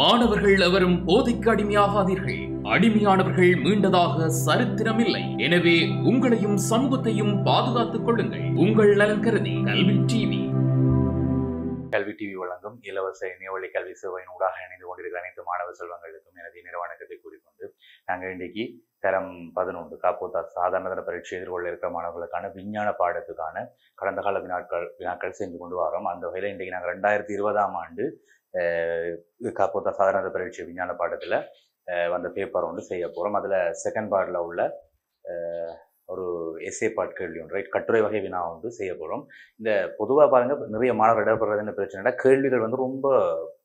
மாணவர்கள் எவரும் போதைக்கு அடிமையாகாதீர்கள். அடிமையானவர்கள் மீண்டதாக சரித்திரமில்லை. எனவே உங்களையும் சமூகத்தையும் பாதுகாத்துக் கொள்ளுங்கள். உங்கள் நலன் கருதி கல்வி டிவி. கல்வி டிவி வழங்கும் இலவச இணையவழி கல்வி சேவையின் ஊடாக இணைந்து கொண்டிருக்கிற அனைத்து மாணவ செல்வங்களுக்கும் எனது நிறுவனத்தை கூறிக்கொண்டு நாங்கள் இன்றைக்கு தரம் 11 காப்போத்தா சாதாரண பரீட்சை எதிர்கொள்ள இருக்கிற மாணவர்களுக்கான விஞ்ஞான பாடத்துக்கான கடந்த கால வினாக்கள் செஞ்சு கொண்டு வரோம். அந்த வகையில் இன்றைக்கு நாங்கள் 2020ஆம் ஆண்டு காப்போத்தா சாதாரண பரீட்சை விஞ்ஞான பாடத்தில் வந்த பேப்பர் ஒன்று செய்ய போகிறோம். அதில் செகண்ட் பார்ட்டில் உள்ள ஒரு எஸ்ஏ பார்ட் கேள்வி ஒன்று, ரைட், கட்டுரை வகை வினா வந்து செய்ய போகிறோம். இந்த பொதுவாக பாருங்கள், நிறைய மாணவர் இடப்படுறது என்ன பிரச்சனைனா, கேள்விகள் வந்து ரொம்ப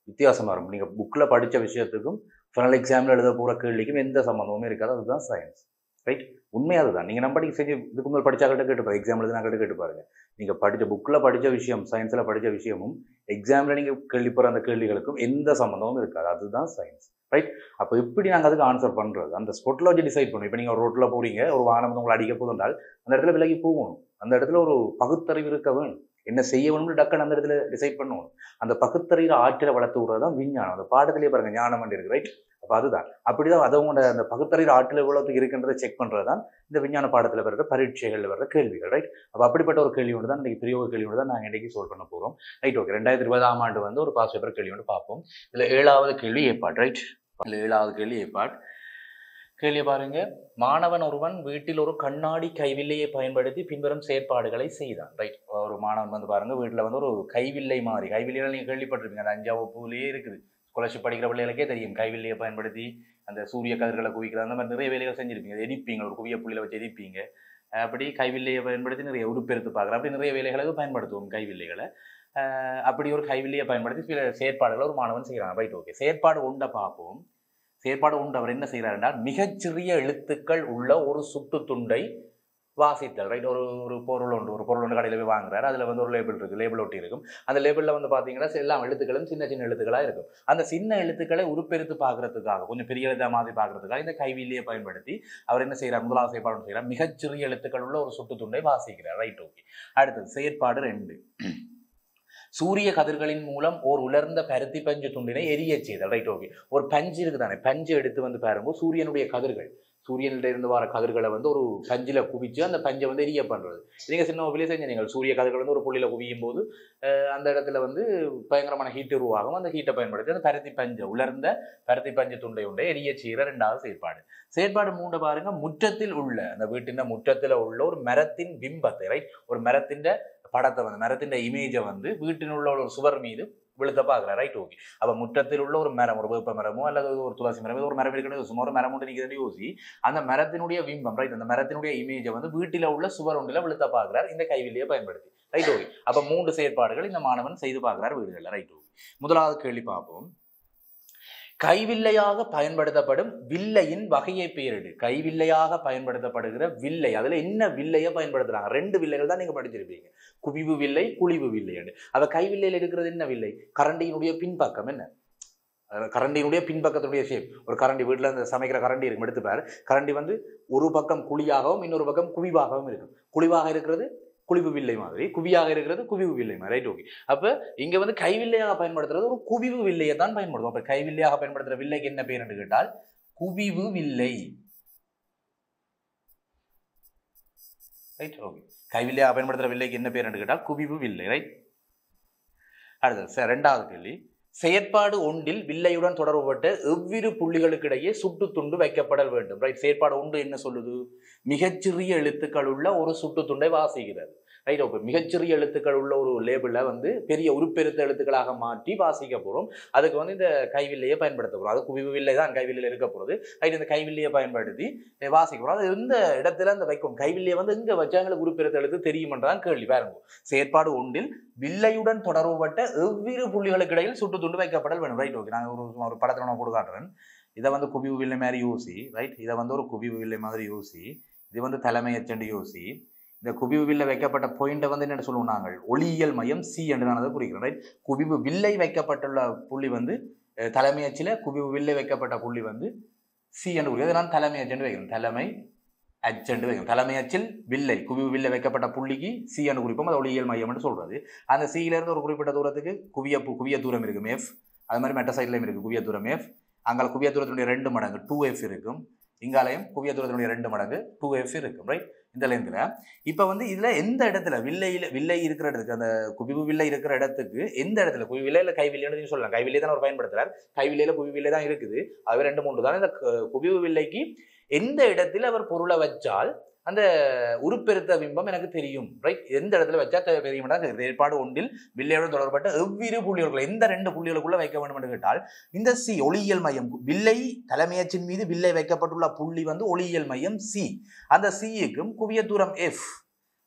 வித்தியாசமாக இருக்கும். நீங்கள் புக்கில் படித்த விஷயத்துக்கும் ஃபைனல் எக்ஸாமில் எழுத போகிற கேள்விக்கும் எந்த சம்மந்தமுமே இருக்காது. அதுதான் சயின்ஸ், ரைட். உண்மையாக அதுதான். நீங்கள் நம்ம செஞ்சு இதுக்கு முதல் படித்தாக்கிட்ட கேட்டுப்பாரு, எக்ஸாம் எழுதினாக்கிட்ட கேட்டு பாருங்க. நீங்கள் படித்த புக்கில் படித்த விஷயம், சயின்ஸில் படித்த விஷயமும் எக்ஸாமில் நீங்கள் கேள்விப்படுற அந்த கேள்விகளுக்கும் எந்த சம்மந்தமும் இருக்காது. அதுதான் சயின்ஸ், ரைட். அப்போ எப்படி நாங்கள் அதுக்கு ஆன்சர் பண்ணுறது, அந்த ஸ்பாட்டில் வச்சு டிசைட் பண்ணுவோம். இப்போ நீங்கள் ஒரு ரோட்டில் போகிறீங்க, ஒரு வாகனம் வந்து உங்களை அடிக்க போதுன்றால் அந்த இடத்துல விலகி போகணும். அந்த இடத்துல ஒரு பகுத்தறிவு இருக்க வேணும். என்ன செய்ய வேணும்னு டக்குன்னு அந்த இடத்துல டிசைட் பண்ணணும். அந்த பகுத்தறிவு ஆற்றலை வளர்த்து விடுறது தான் விஞ்ஞானம். அந்த பாடத்திலேயே பாருங்க, ஞானம் வந்து இருக்கு, ரைட். அப்போ அதுதான் அப்படிதான் அதவங்களோட அந்த பகுத்தறிவு ஆற்றல் எவ்வளவுக்கு இருக்குன்றதை செக் பண்ணுறது தான் இந்த விஞ்ஞான பாடத்தில் வர்ற பரீட்சைகளில் வர்ற கேள்விகள், ரைட். அப்போ அப்படிப்பட்ட ஒரு கேள்வி ஒன்று தான் இன்றைக்கி பெரிய கேள்வி ஒன்று தான் நாங்கள் இன்றைக்கி சால்வ் பண்ண போகிறோம், ரைட். ஓகே, 2020ஆம் ஆண்டு வந்து ஒரு பாஸ் பேப்பர் கேள்வி ஒன்று பார்ப்போம். இதில் 7வது கேள்வி ஏற்பாடு, ரைட். இதில் 7வது கேள்வி ஏற்பாடு. கேள்வியை பாருங்க. மாணவன் ஒருவன் வீட்டில் ஒரு கண்ணாடி கைவில்லையை பயன்படுத்தி பின்வரும் செயற்பாடுகளை செய்தான், ரைட். ஒரு மாணவன் வந்து பாருங்க, வீட்டில் வந்து ஒரு கைவில்லை மாதிரி, கைவில்லைகள் நீங்கள் கேள்விப்பட்டிருப்பீங்க, அந்த 5ஆம் வகுப்புலேயே இருக்குது. ஸ்காலர்ஷிப் படிக்கிற பிள்ளைகளுக்கே தெரியும், கைவில்லையை பயன்படுத்தி அந்த சூரிய கதிர்களை குவிக்கிறது, அந்த மாதிரி நிறைய வேலைகள் செஞ்சுருப்பீங்க. எரிப்பீங்க, ஒரு குவிய புள்ளியில் வச்சு எரிப்பீங்க. அப்படி கைவில்லையை பயன்படுத்தி நிறைய உருப்பெருத்து பார்க்குற, அப்படி நிறைய வேலைகளுக்கு பயன்படுத்துவோம் கைவில்லைகளை. அப்படி ஒரு கைவில்லையை பயன்படுத்தி சில செயற்பாடுகளை ஒரு மாணவன் செய்கிறான், ரைட். ஓகே, செயற்பாடு ஒன்றை பார்ப்போம். செயற்பாடு ஒன்று அவர் என்ன செய்கிறார் என்றால், மிகச்சிறிய எழுத்துக்கள் உள்ள ஒரு சுட்டு துண்டை வாசித்தல், ரைட். ஒரு பொருள் ஒன்று கடையில் போய் வாங்குறாரு. அதில் வந்து ஒரு லேபிள் இருக்குது, லேபிள் ஒட்டி இருக்கும். அந்த லேபிளில் வந்து பார்த்தீங்கன்னா எல்லா எழுத்துக்களும் சின்ன சின்ன எழுத்துக்களாக இருக்கும். அந்த சின்ன எழுத்துக்களை உருப்பெருத்து பார்க்கறதுக்காக, கொஞ்சம் பெரிய எழுத மாதிரி பார்க்கறதுக்காக இந்த கைவில்லையை பயன்படுத்தி அவர் என்ன செய்கிறார், முதலாவது செயற்பாடு செய்கிறார், மிகச்சிறிய எழுத்துக்கள் உள்ள ஒரு சுட்டு துண்டை வாசிக்கிறார், ரைட். ஓகே, அடுத்தது செயற்பாடு 2. சூரிய கதிர்களின் மூலம் ஓர் உலர்ந்த பருத்தி பஞ்சு துண்டினை எரிய செய்தல், ரைட். ஓகே, ஒரு பஞ்சு இருக்குதானே, பஞ்சு எடுத்து வந்து பாருங்க, சூரியனுடைய கதிர்கள், சூரியனில் இருந்து வர கதிர்களை வந்து ஒரு பஞ்சில் குவிச்சு அந்த பஞ்சை வந்து எரிய பண்ணுறது. நீங்கள் சின்ன வகையிலே செஞ்சு, நீங்கள் சூரிய கதிர்கள் வந்து ஒரு புள்ளியில் குவியும் போது அந்த இடத்துல வந்து பயங்கரமான ஹீட் உருவாகும். அந்த ஹீட்டை பயன்படுத்தி அந்த பருத்தி பஞ்சை, உலர்ந்த பருத்தி பஞ்சு துண்டை உண்டை எரிய செய்கிற 2வது செயற்பாடு. செயற்பாடு 3 பாருங்க. முற்றத்தில் உள்ள, அந்த வீட்டின் முற்றத்தில் உள்ள ஒரு மரத்தின் பிம்பத்தை, ரைட், ஒரு மரத்தின் படத்தை வந்து, மரத்தின் இமேஜை வந்து வீட்டில் உள்ள ஒரு சுவர் மீது விழுத்த பார்க்குறேன், ரைட். ஓகே, அப்போ முற்றத்தில் உள்ள ஒரு மரம், ஒரு வேப்ப மரமோ அல்லது ஒரு துளசி மரமோ, ஒரு மரம் இருக்கணும், சும்மா ஒரு மரம் ஒன்று நிற்கிறது யோசி, அந்த மரத்தினுடைய பிம்பம், ரைட், அந்த மரத்தினுடைய இமேஜை வந்து வீட்டில் உள்ள சுவர் ஒன்றில் விழுத்த பார்க்குறார் இந்த கைவில்லையை பயன்படுத்தி, ரைட். ஓகே, அப்போ 3 செயற்பாடுகள் இந்த மாணவன் செய்து பார்க்குறார் வீடுகளில், ரைட். ஓகே, முதலாவது கேள்வி பார்ப்போம். கைவில்லையாக பயன்படுத்தப்படும் வில்லையின் வகையை பெயரிடு. கைவில்லையாக பயன்படுத்தப்படுகிற வில்லை, அதுல என்ன வில்லையை பயன்படுத்துறாங்க? 2 வில்லைகள் தான் நீங்க படிச்சிருப்பீங்க, குவிவு வில்லை, குழிவு வில்லை. அவ கைவில்லையில் இருக்கிறது என்ன வில்லை? கரண்டியினுடைய பின்பக்கம் என்ன, கரண்டியினுடைய பின்பக்கத்துடைய ஷேப். ஒரு கரண்டி, வீட்டில் அந்த சமைக்கிற கரண்டி இருக்கும், எடுத்துப்பாரு. கரண்டி வந்து ஒரு பக்கம் குழியாகவும் இன்னொரு பக்கம் குவிவாகவும் இருக்கும். குழிவாக இருக்கிறது குழிவு வில்லை மாதிரி, குவியாக இருக்கிறது குவிவு வில்லை மாதிரி, ரைட். ஓகே, அப்ப இங்க வந்து கைவில்லையாக பயன்படுத்துறது ஒரு குவிவு வில்லையை தான் பயன்படுத்தும். அப்ப கைவில்லையாக பயன்படுத்துற வில்லைக்கு என்ன பேர் என்று கேட்டால் குவிவு வில்லை, ரைட். ஓகே, கைவில்லையாக பயன்படுத்துற வில்லைக்கு என்ன பேர் என்று கேட்டால் குவிவு வில்லை, ரைட். அடுத்தது 2வது கேள்வி. செயற்பாடு 1 வில்லையுடன் தொடர்புபட்ட எவ்விரு புள்ளிகளுக்கு இடையே சுட்டு துண்டு வைக்கப்படல் வேண்டும், ரைட். செயற்பாடு 1 என்ன சொல்லுது? மிகச்சிறிய எழுத்துக்கள் உள்ள ஒரு சுட்டு துண்டை வாசிக்கிறது, ரைட். ஓகே, மிகச்சிறிய எழுத்துக்கள் உள்ள ஒரு லேபிள வந்து பெரிய உருப்பெருத்த எழுத்துக்களாக மாற்றி வாசிக்க போறோம். அதுக்கு வந்து இந்த கைவில்லையை பயன்படுத்த போறோம். அது குவிவு வில்லை தான் கைவில்லையில் இருக்க போறது, ரைட். இந்த கைவில்லையை பயன்படுத்தி வாசிக்க போறோம். அது எந்த இடத்துல அந்த வைக்கும், கைவில்லையை வந்து எங்க வச்சாங்களுக்கு உருப்பெருத்த எழுத்து தெரியுமென்றதான் கேள்வி. பாருங்க, செயற்பாடு 1 வில்லையுடன் தொடர்புபட்ட எவ்விரு புள்ளிகளுக்கு இடையில் சுட்டு துண்டு வைக்கப்படல் வேணும், ரைட். ஓகே, நான் ஒரு படத்தில் நான் போட்டு காட்டுறேன். இதை வந்து குவிவு வில்லை மாதிரி யோசி, ரைட். இதை வந்து ஒரு குவிவு வில்லை மாதிரி யோசி. இது வந்து தலைமை எச்சண்டு யோசி. இந்த குவிவு வில்லை வைக்கப்பட்ட பாயிண்டை வந்து என்ன சொல்லுவோம் நாங்கள்? ஒளியியல் மையம் சி என்று நான் அதை குறிக்கிறேன், ரைட். குவிவு வில்லை வைக்கப்பட்டுள்ள புள்ளி வந்து தலைமை அச்சில், குவிவு வில்லை வைக்கப்பட்ட புள்ளி வந்து சி என்று குறிக்கிறது. நான் தலைமை அச்சண்டு வைக்கிறேன், தலைமை அச்சண்டு வைக்கும். தலைமை அச்சில் வில்லை, குவிவு வில்லை வைக்கப்பட்ட புள்ளிக்கு சி என்று குறிப்போம். அது ஒளியியல் மையம் என்று சொல்றது. அந்த சியிலிருந்து ஒரு குறிப்பிட்ட தூரத்துக்கு குவிய தூரம் இருக்கும் எஃப். அது மாதிரி மெட்ட சைட்லையும் இருக்குது குவிய தூரம் எஃப். அங்கே குவிய தூரத்தினுடைய 2 மடங்கு 2f இருக்கும். இங்காலையும் குவிய தூரத்தினுடைய 2 மடங்கு 2f இருக்கும். ரைட், இந்த லென்த்தில் இப்போ வந்து இதில் எந்த இடத்துல வில்லை இருக்கிற இடத்துக்கு, அந்த குவிவு வில்லை இருக்கிற இடத்துக்கு எந்த இடத்துல குவி வில்லை இல்லை கைவில்லைன்னு சொல்லலாம். கைவில்லை தான் அவர் பயன்படுத்துகிறார். கைவில்லையில் குவி வில்லை தான் இருக்குது. அது 2 3 தான். இந்த குவிவு வில்லைக்கு எந்த இடத்துல அவர் பொருளை வச்சால் அந்த உருப்பெருத்த பிம்பம் எனக்கு தெரியும். ரைட், எந்த இடத்துல வச்சா தெரியும். ஏற்பாடு ஒன்றில் வில்லையோடு தொடர்பட்ட எவ்விரு புள்ளிகளுக்குள்ள எந்த 2 புள்ளிகளுக்குள்ள வைக்க வேண்டும் என்று கேட்டால் இந்த சி ஒளியியல் மையம், வில்லை தலைமையச்சின் மீது வில்லை வைக்கப்பட்டுள்ள புள்ளி வந்து ஒளியியல் மையம் சி. அந்த சிக்கும் குவிய தூரம் எஃப்,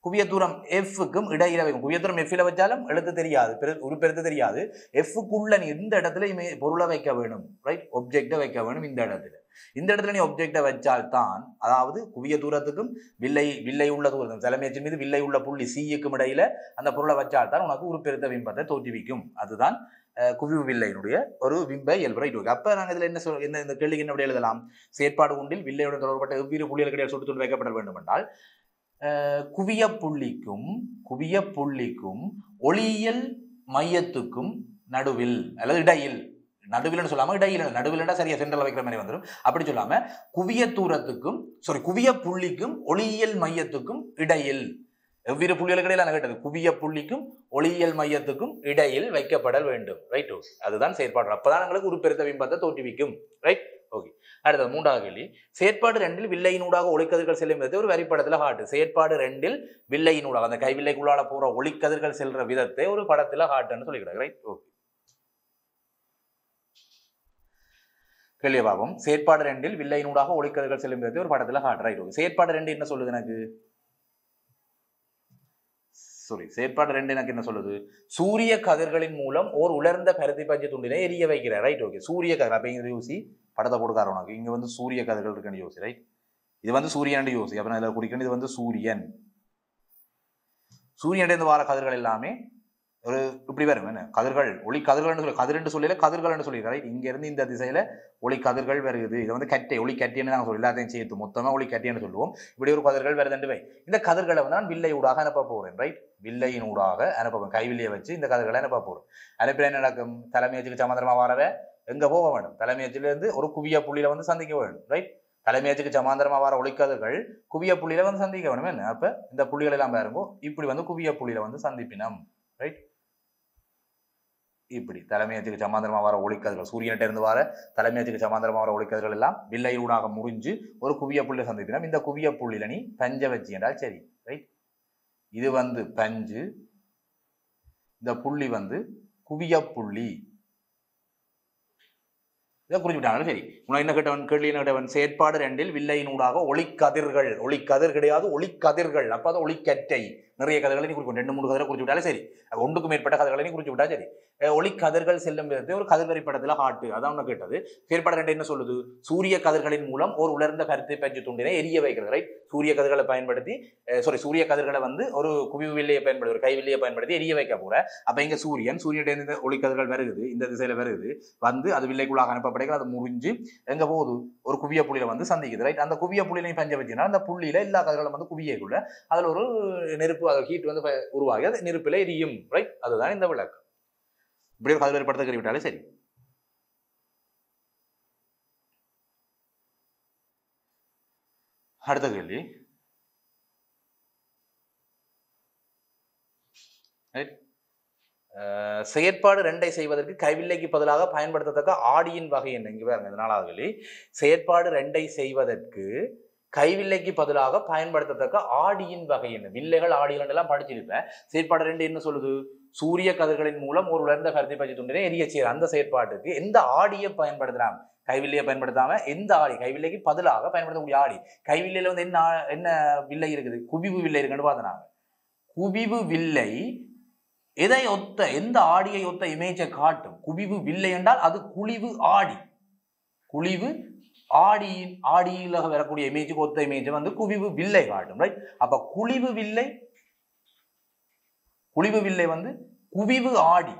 குவிய தூரம் எஃப்க்கும் இடையில வைக்கும். குவிய தூரம் எஃப்ல வச்சாலும் எழுத்து தெரியாது, உருப்பெருத்து தெரியாது. எஃப்க்குள்ள நீ இந்த இடத்துல பொருளை வைக்க வேணும். ரைட், ஒப்ஜெக்டை வைக்க வேணும். இந்த இடத்துல நீ ஒப்ஜெக்டை வச்சால் தான், அதாவது குவிய தூரத்துக்கும் வில்லை உள்ள தூரத்துக்கும் தலைமையச்சின் மீது வில்லை உள்ள புள்ளி சிக்கும் இடையில அந்த பொருளை வச்சால் தான் உனக்கு உருப்பெருத்த பிம்பத்தை தோற்றுவிக்கும். அதுதான் குவிவு வில்லையினுடைய ஒரு பிம்ப இயல்பு. Right, okay. அப்ப நாங்கள் இதுல என்ன இந்த கேள்விக்கு என்ன எழுதலாம்? செயற்பாடு ஒன்றில் வில்லையுடன் தொடர்பட்ட எவ்விரு புள்ளிகள் கிடையாது சுட்டு துண்டு வைக்கப்பட வேண்டும் என்றால் குவிய புள்ளிக்கும் ஒளியியல் மையத்துக்கும் நடுவில் அல்லது இடையில், நடுவில் சொல்லாம இடையில, நடுவில் சரியா சென்ட்ரல் வைக்கிற மாதிரி வந்துடும். அப்படி சொல்லாம குவிய புள்ளிக்கும் ஒளியியல் மையத்துக்கும் இடையில், எவ்விரு புள்ளிகளுக்கு இடையில கேட்டது, குவிய புள்ளிக்கும் ஒளியியல் மையத்துக்கும் இடையில் வைக்கப்பட வேண்டும். ரைட், அதுதான் செயற்பாடு. அப்பதான் எங்களுக்கு உருப்பெருத்த பிம்பத்தை தோற்றுவிக்கும். Right, okay. அடுத்தது 3வது கேள்வி. செயற்பாடு 2 வில்லையினூடாக ஒளிக்கதிர்கள் செல்லும் விதத்தை ஒரு வரைபடத்துல காட்டு. செயற்பாடு 2 வில்லையினூடாக அந்த கைவில்லைக்குள்ளால போற ஒளிக்கதிர்கள் செல்ற விதத்தை ஒரு படத்துல காட்டுன்னு சொல்லிக்கிறாங்க. Right, okay. கேள்வி பாவம். செயற்பாடு 2 வில்லையினூடாக ஒளிக்கதிர்கள் செல்லும் விதத்தை ஒரு படத்துல காட்டு. Right, okay. செயற்பாடு 2 என்ன சொல்லுது எனக்கு? செயற்பாடு 2 எனக்கு என்ன சொல்லுது? சூரிய கதிர்களின் மூலம் ஓர் உலர்ந்த பருத்தி பஞ்சு துண்டினை எரிய வைக்கிறார். Right, okay. சூரிய கதிர், அப்ப இங்க யோசி, படத்தை போட்டுக்கார உனக்கு. இங்க வந்து சூரிய கதிர்கள் இருக்குன்னு யோசி. ரைட், இது வந்து சூரியன் யோசி. அப்ப நான் இதில் குறிக்கணும், இது வந்து சூரியன். சூரியன் வார கதிர்கள் எல்லாமே ஒரு இப்படி வரும். என்ன கதிர்கள், ஒளி கதிர்கள் சொல்லி, கதிர்ன்னு சொல்லல கதிர்கள் சொல்லி. ரைட், இங்க இருந்து இந்த திசையில ஒளி கதிர்கள் வருது. இது வந்து கட்டை, ஒளி கட்டின்னு நாங்கள் சொல்லி எல்லாத்தையும் சேர்த்து மொத்தமா ஒளி கட்டின்னு சொல்லுவோம். இப்படி ஒரு கதிர்கள் வருதுன்னு வை. இந்த கதிர்களை வந்து நான் வில்லை ஊடாக அனுப்ப போறேன். ரைட், வில்லையின் ஊடாக அனுப்ப போறேன். கைவில்லையை வச்சு இந்த கதிர்களை அனுப்ப போறோம். அனுப்பின என்ன நடக்கும்? தலைமையச்சுக்கு சமாந்தரமா வரவே எங்க போக வேண்டும்? தலைமையச்சில இருந்து ஒரு குவிய புள்ளியில வந்து சந்திக்க வேண்டும். ரைட், தலைமையச்சுக்கு சமாந்தரமா வர ஒளிக்கதிர்கள் குவிய புள்ளியில வந்து சந்திக்க வேணும். என்ன அப்ப இந்த புள்ளிகள் எல்லாம் பாருங்க, இப்படி வந்து குவிய புள்ளியில வந்து சந்திப்பினம். ரைட், இப்படி தலைமையச்சுக்கு சமாந்தரமா வர ஒளிக்கதிர்கள், சூரியனிட்ட இருந்து வர தலைமையச்சுக்கு சமாந்தரமா வர ஒளிக்கதிர்கள் எல்லாம் வில்லையூடாக முறிஞ்சு ஒரு குவிய புள்ளியை சந்திப்பினம். இந்த குவிய புள்ளியில நீ பஞ்ச வச்சு என்றால் சரி. ரைட், இது வந்து பஞ்சு, இந்த புள்ளி வந்து குவிய புள்ளி. இதை குறிப்பிட்டாங்க. சரி, உனக்கு என்ன கேட்டவன்? கேள்வி என்ன கேட்டவன்? செயற்பாடு 2 வில்லையினூடாக ஒளிக்கதிர்கள், ஒளிக்கதிர் கிடையாது ஒளிக்கதிர்கள். அப்ப அது ஒளிக்கற்றை, நிறைய கதிர்களை நீ குறிப்பிடும். 2 3 கதிரை குறிச்சு விட்டாலும் சரி, ஒன்றுக்கும் மேற்பட்ட கதிர்களை நீ குறிச்சு விட்டா சரி. ஒளிக்கதிர்கள் செல்லும் விதத்தை ஒரு கதிர்வரி படத்துல காட்டு. அதான் ஒண்ணு கேட்டது. செயற்பாடு 2 என்ன சொல்லுது? சூரிய கதிர்களின் மூலம் ஒரு உலர்ந்த பருத்தி பஞ்சு துண்டினை எரிய வைக்கிறது. ரைட், சூரிய கதிர்களை பயன்படுத்தி சூரிய கதிர்களை வந்து ஒரு குவிவு வில்லையை பயன்படுத்தி, ஒரு கைவில்லையை பயன்படுத்தி எரிய வைக்க போற. அப்ப இங்க சூரியன் ஒளிக்கதிர்கள் வருகுது, இந்த திசையில வருகுது, வந்து அது வில்லைக்குள்ளாக அனுப்பப்படுகிறது. அது முறிஞ்சு எங்க போகுது? ஒரு குவிய புள்ளியில வந்து சந்திக்குது. ரைட், அந்த குவிய புள்ளியில பஞ்ச வச்சுன்னா அந்த புள்ளியில எல்லா கதிர்களும் வந்து குவியக்குள்ள அதுல ஒரு நெருப்பு, ஹீட் வந்து உருவாகி அது நெருப்பில எரியும். ரைட், அதுதான் இந்த விளக்கம். இப்படி ஒரு கதிர்வரி படத்தை கறிவிட்டாலே சரி. அடுத்த கேள்வி. செயற்பாடு 2 செய்வதற்கு கைவில்லைக்கு பதிலாக பயன்படுத்தத்தக்க ஆடியின் வகை என்ன? இங்க பாருங்க, 4வது கேள்வி. செயற்பாடு 2 செய்வதற்கு கைவில்லைக்கு பதிலாக பயன்படுத்தத்தக்க ஆடியின் வகை என்ன? வில்லைகள் ஆடிகள் எல்லாம் படிச்சிருப்பேன். செயற்பாடு 2 என்ன சொல்லுது? சூரிய கதிர்களின் மூலம் ஒரு உலர்ந்த பருத்தி பஞ்சு துண்டினை எரிய செய்யற அந்த செயற்பாட்டுக்கு எந்த ஆடியை பயன்படுத்துறாங்க? கைவில்லையை பயன்படுத்தாம எந்த ஆடி, கைவில்லைக்கு பதிலாக பயன்படுத்தக்கூடிய ஆடி. கைவில்லையில வந்து என்ன வில்லை இருக்குது? குவிவு வில்லை இருக்குன்னு பார்த்தனாங்க. குவிவு வில்லை எதை ஒத்த, எந்த ஆடியை ஒத்த இமேஜை காட்டும்? குவிவு வில்லை என்றால் அது குழிவு ஆடி. குழிவு ஆடியில வரக்கூடிய இமேஜுக்கு ஒத்த இமேஜ் வந்து குவிவு வில்லை காட்டும். ரைட், அப்ப குழிவு வில்லை வந்து குவிவு ஆடி,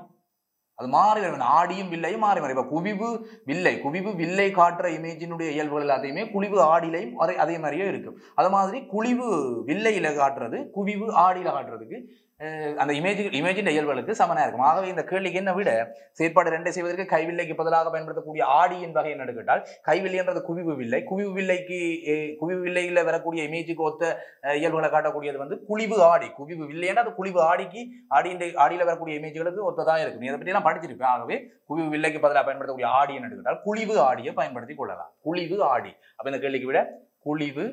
அது மாறி வரும். ஆடியும் வில்லையும் மாறி மாறி. இப்ப குவிவு வில்லை காட்டுற இமேஜினுடைய இயல்புகள் எல்லாத்தையுமே குழிவு ஆடிலையும் அதே மாதிரியே இருக்கும். அது மாதிரி குழிவு வில்லையில காட்டுறது குவிவு ஆடியில காட்டுறதுக்கு அந்த இமேஜின் இயல்புகளுக்கு சமனாக இருக்கும். ஆகவே இந்த கேள்விக்கு என்ன விட செயற்பாடு 2 செய்வதற்கு கைவில்லைக்கு பதிலாக பயன்படுத்தக்கூடிய ஆடியின் வகை என்ன கேட்டால் கைவில்லை என்றது குவிவு வில்லை. குவிவு வில்லையில் வரக்கூடிய இமேஜுக்கு ஒத்த இயல்புகளை காட்டக்கூடியது வந்து குழிவு ஆடி. குவிவு வில்லைன்னா அது குழிவு ஆடிக்கு ஆடியில் வரக்கூடிய இமேஜுகளுக்கு ஒத்ததாக இருக்கும். நீ அதை பற்றி எல்லாம் படிச்சிருப்பேன். ஆகவே குவிவு வில்லைக்கு பதிலாக பயன்படுத்தக்கூடிய ஆடி என்ன கேட்டால் குழிவு ஆடியை பயன்படுத்தி கொள்ளலாம். குழிவு ஆடி. அப்ப இந்த கேள்விக்கு விட குழிவு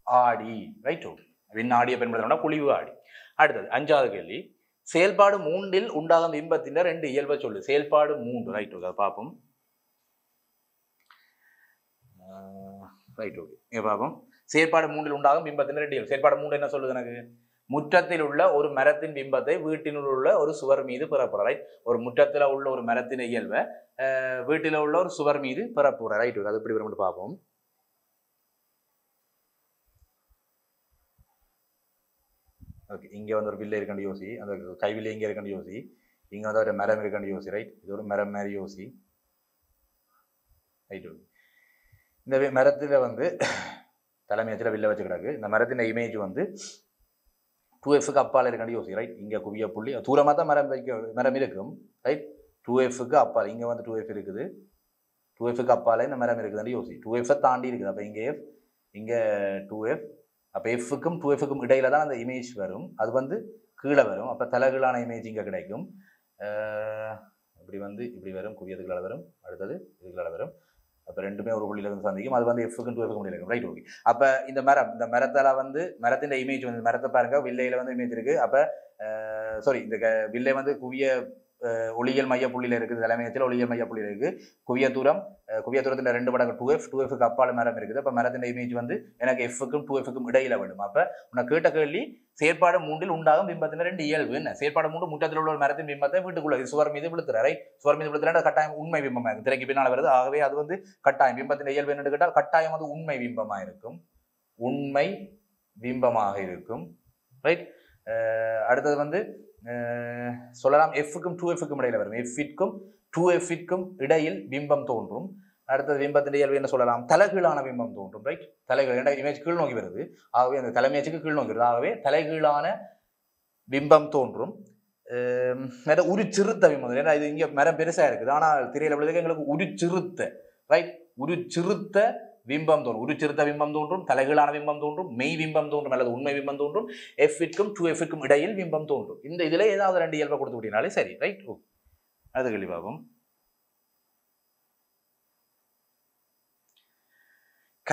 ஆடி. ரைட். ஆடியை பயன்படுத்தணும்னா குழிவு ஆடி. அடுத்தது 5வது கேள்வி. செயல்பாடு 3இல் உண்டாகும் பிம்பத்தின் 2 இயல்பை சொல்லு. செயல்பாடு 3. ரைட். ஓகே பார்ப்போம். ரைட். ஓகே பார்ப்போம். செயல்பாடு 3இல் உண்டாகும் பிம்பத்தின் 2 இயல்பு. செயல்பாடு 3 என்ன சொல்லுது எனக்கு? முற்றத்தில் உள்ள ஒரு மரத்தின் பிம்பத்தை வீட்டினுள் உள்ள ஒரு சுவர் மீது பெறப்புற. ரைட். ஒரு முற்றத்தில் உள்ள ஒரு மரத்தின் இயல்பை வீட்டில் உள்ள ஒரு சுவர் மீது பெறப்புற. ரைட். அது எப்படி வரும் பார்ப்போம். ஓகே இங்கே வந்து ஒரு வில்லை இருக்காண்டு யோசி. அந்த கைவில்லை இங்கே இருக்காண்டு யோசி. இங்கே வந்து ஒரு மரம் இருக்காண்டு யோசி. ரைட். இது ஒரு மரம் மாதிரி யோசி. ரைட். இந்த மரத்தில் வந்து தலைமையத்தில் வில்லை வச்சு கிடக்கு. இந்த மரத்தின் இமேஜ் வந்து 2Fக்கு அப்பால் இருக்காண்டு யோசி. ரைட். இங்கே குவிய புள்ளி தூரமாக தான் மரம் இருக்கும். ரைட். 2Fக்கு அப்பால் இங்கே வந்து 2F இருக்குது. 2Fக்கு அப்பால் இந்த மரம் இருக்குதுன்னு யோசி. 2F தாண்டி இருக்குது. அப்போ இங்கே F, இங்கே 2F. அப்போ எஃப்க்கும் 2Fக்கும் இடையில தான் அந்த இமேஜ் வரும். அது வந்து கீழே வரும். அப்போ தலைகீழான இமேஜ் இங்கே கிடைக்கும். இப்படி வந்து இப்படி வரும். குவியதுகளால் வரும். அடுத்தது இதுகளால் வரும். அப்போ ரெண்டுமே ஒரு புள்ளியில இருந்து சந்திக்கும். அது வந்து எஃப்க்கும் 2Fக்கும் இடையில இருக்கும். ரைட். ஓகே. அப்போ இந்த மரத்தால் வந்து மரத்தின் இமேஜ் வந்து மரத்தை பாருங்க. வில்லையில் வந்து இமேஜ் இருக்குது. அப்போ சாரி இந்த வில்லை வந்து குவிய ஒளியியல் மைய புள்ளியில் இருக்குது. தலைமையத்தில் ஒளியியல் மைய புள்ளியில் இருக்குது. குவிய தூரத்தின் 2 மடங்கு 2Fக்கு அப்பால் மரம் இருக்குது. அப்போ மரத்தின் இமேஜ் வந்து எனக்கு Fக்கும் 2Fக்கும் இடையில வேணும். அப்போ உனக்கு கேட்ட கேள்வி செயற்பாடு 3இல் உண்டாகும் பிம்பத்தின் 2 இயல்பு என்ன? செயற்பாடு 3 முற்றத்தில் உள்ள ஒரு மரத்தின் பிம்பத்தை வீட்டுக்குள்ள சுவர் மீது விழுத்துற. ரைட். சுவர் மீது விழுத்துறா கட்டாயம் உண்மை பிம்பமாக இருக்கும். திரைக்கு பின்னால் வருது. ஆகவே அது வந்து கட்டாயம் பிம்பத்தின் இயல்பு என்னன்னு கேட்டால் கட்டாயம் அது உண்மை பிம்பமாக இருக்கும். உண்மை பிம்பமாக இருக்கும். ரைட். அடுத்தது வந்து சொல்லலாம் Fக்கும் 2Fக்கும் இடையில வரும். Fக்கும் 2Fக்கும் இடையில் பிம்பம் தோன்றும். அடுத்தது பிம்பத்தின் இயல்பு என்ன சொல்லலாம்? தலைகீழான பிம்பம் தோன்றும். ரைட். தலைகீழ் இமேஜ் கீழ் நோக்கி வருது. ஆகவே அந்த தலைமையச்சுக்கு கீழ் நோக்கி வருது. ஆகவே தலைகீழான பிம்பம் தோன்றும். ஒரு சிறுத்த பிம்பம். ஏன்னா இது இங்கே மரம் பெருசா இருக்குது. ஆனால் திரையில விழுதுக்கு எங்களுக்கு ஒரு சிறுத்த. ரைட். ஒரு சிறுத்த பிம்பம் தோன்றும். ஒரு சிறுத்த பிம்பம் தோன்றும். தலைகீழான பிம்பம் தோன்றும். மெய் பிம்பம் தோன்றும் அல்லது உண்மை பிம்பம் தோன்றும். Fக்கும் 2Fக்கும் இடையில் பிம்பம் தோன்றும். இந்த இதுல ஏதாவது 2 இயல்பை கொடுத்து விட்டீங்கனாலே சரி. ரைட். அது கேள்வி பார்ப்போம்.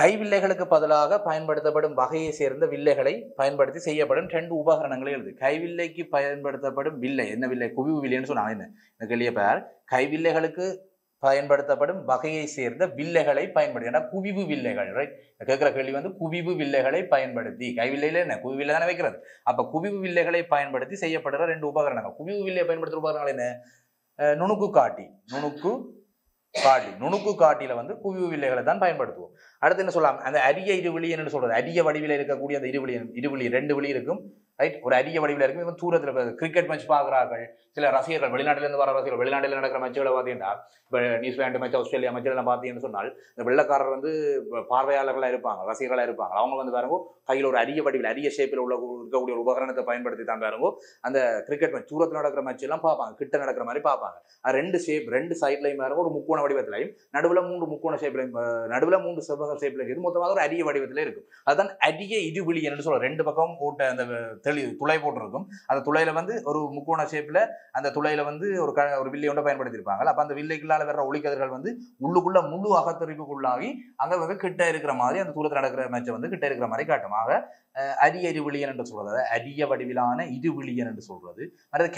கைவில்லைகளுக்கு பதிலாக பயன்படுத்தப்படும் வகையை சேர்ந்த வில்லைகளை பயன்படுத்தி செய்யப்படும் 2 உபகரணங்களை எழுது. கைவில்லைக்கு பயன்படுத்தப்படும் வில்லை என்ன வில்லை? குவிவு வில்லைன்னு சொன்னாங்க. என்ன இந்த கேள்வியை பார். கைவில்லைகளுக்கு பயன்படுத்தப்படும் வகையை சேர்ந்த வில்லைகளை பயன்படுத்தி. ஏன்னா குவிவு வில்லைகள். ரைட். கேட்கிற கேள்வி வந்து குவிவு வில்லைகளை பயன்படுத்தி. கைவில்லையில என்ன குவிவு வில்லை தானே வைக்கிறது. அப்ப குவிவு வில்லைகளை பயன்படுத்தி செய்யப்படுற 2 உபகரணங்கள். குவிவு வில்லையை பயன்படுத்துற உபகரணங்கள் என்ன? நுணுக்கு காட்டி. நுணுக்கு காட்டில வந்து குவிவு வில்லைகளை தான் பயன்படுத்துவோம். அடுத்து என்ன சொல்லலாம்? அந்த அரிய இருவிழி என்று சொல்றது. அரிய வடிவில் இருக்கக்கூடிய அந்த இருவிழி 2 விழி இருக்கும். ரைட். ஒரு அரிய வடிவில் இருக்கும். இவன் தூரத்தில் கிரிக்கெட் மேட்ச் பார்க்குறார்கள். சில ரசிகர்கள் வெளிநாட்டிலிருந்து வர ரசிகர்கள் வெளிநாட்டில் நடக்கிற மேட்சுகளை பார்த்தீங்கன்னா இப்போ நியூசிலாண்டு மேட்ச் ஆஸ்திரேலியா மேட்செல்லாம் பார்த்தீங்கன்னு சொன்னால் இந்த வெள்ளக்காரர் வந்து பார்வையாளர்களாக இருப்பாங்க, ரசிகர்களாக இருப்பாங்க. அவங்க வந்து பாருங்க கையில் ஒரு அரிய வடிவில் அரிய ஷேப்பில் இருக்கக்கூடிய ஒரு உபகரணத்தை பயன்படுத்தி தான் பாருங்க அந்த கிரிக்கெட் மேட்ச் தூரத்தில் நடக்கிற மேட்ச் எல்லாம் பார்ப்பாங்க. கிட்ட நடக்கிற மாதிரி பார்ப்பாங்க. அது 2 சைட்லையும் பாருங்க ஒரு முக்கோண வடிவத்திலையும் நடுவில் 3 முக்கோண ஷேப்லையும் நடுவில் 3 செவ்வக ஷேப்லையும் இது மொத்தமாக ஒரு அரிய வடிவத்தில் இருக்கும். அதுதான் அரிய இருவிழி என்று சொல்றோம். 2 பக்கம் போட்ட அந்த துளை போட்டிருக்கும். அந்த துளையில வந்து ஒரு முக்கோண ஷேப்ல அந்த துளையில வந்து ஒரு வில்லை ஒன்றை பயன்படுத்தியிருப்பாங்க. அப்ப அந்த வில்லைக்குள்ளால வர்ற ஒளிக்கதிர்கள் வந்து உள்ளுக்குள்ள முழு அகத்தறிவுக்குள்ளாகி அங்க வந்து கிட்ட இருக்கிற மாதிரி அந்த தூரத்தில் நடக்கிற மேட்சை வந்து கிட்ட இருக்கிற மாதிரி காட்டும். ஆக அரிய இருவிழியன் என்று சொல்றது, அரிய வடிவிலான இருவிழியன் என்று சொல்றது. அடுத்து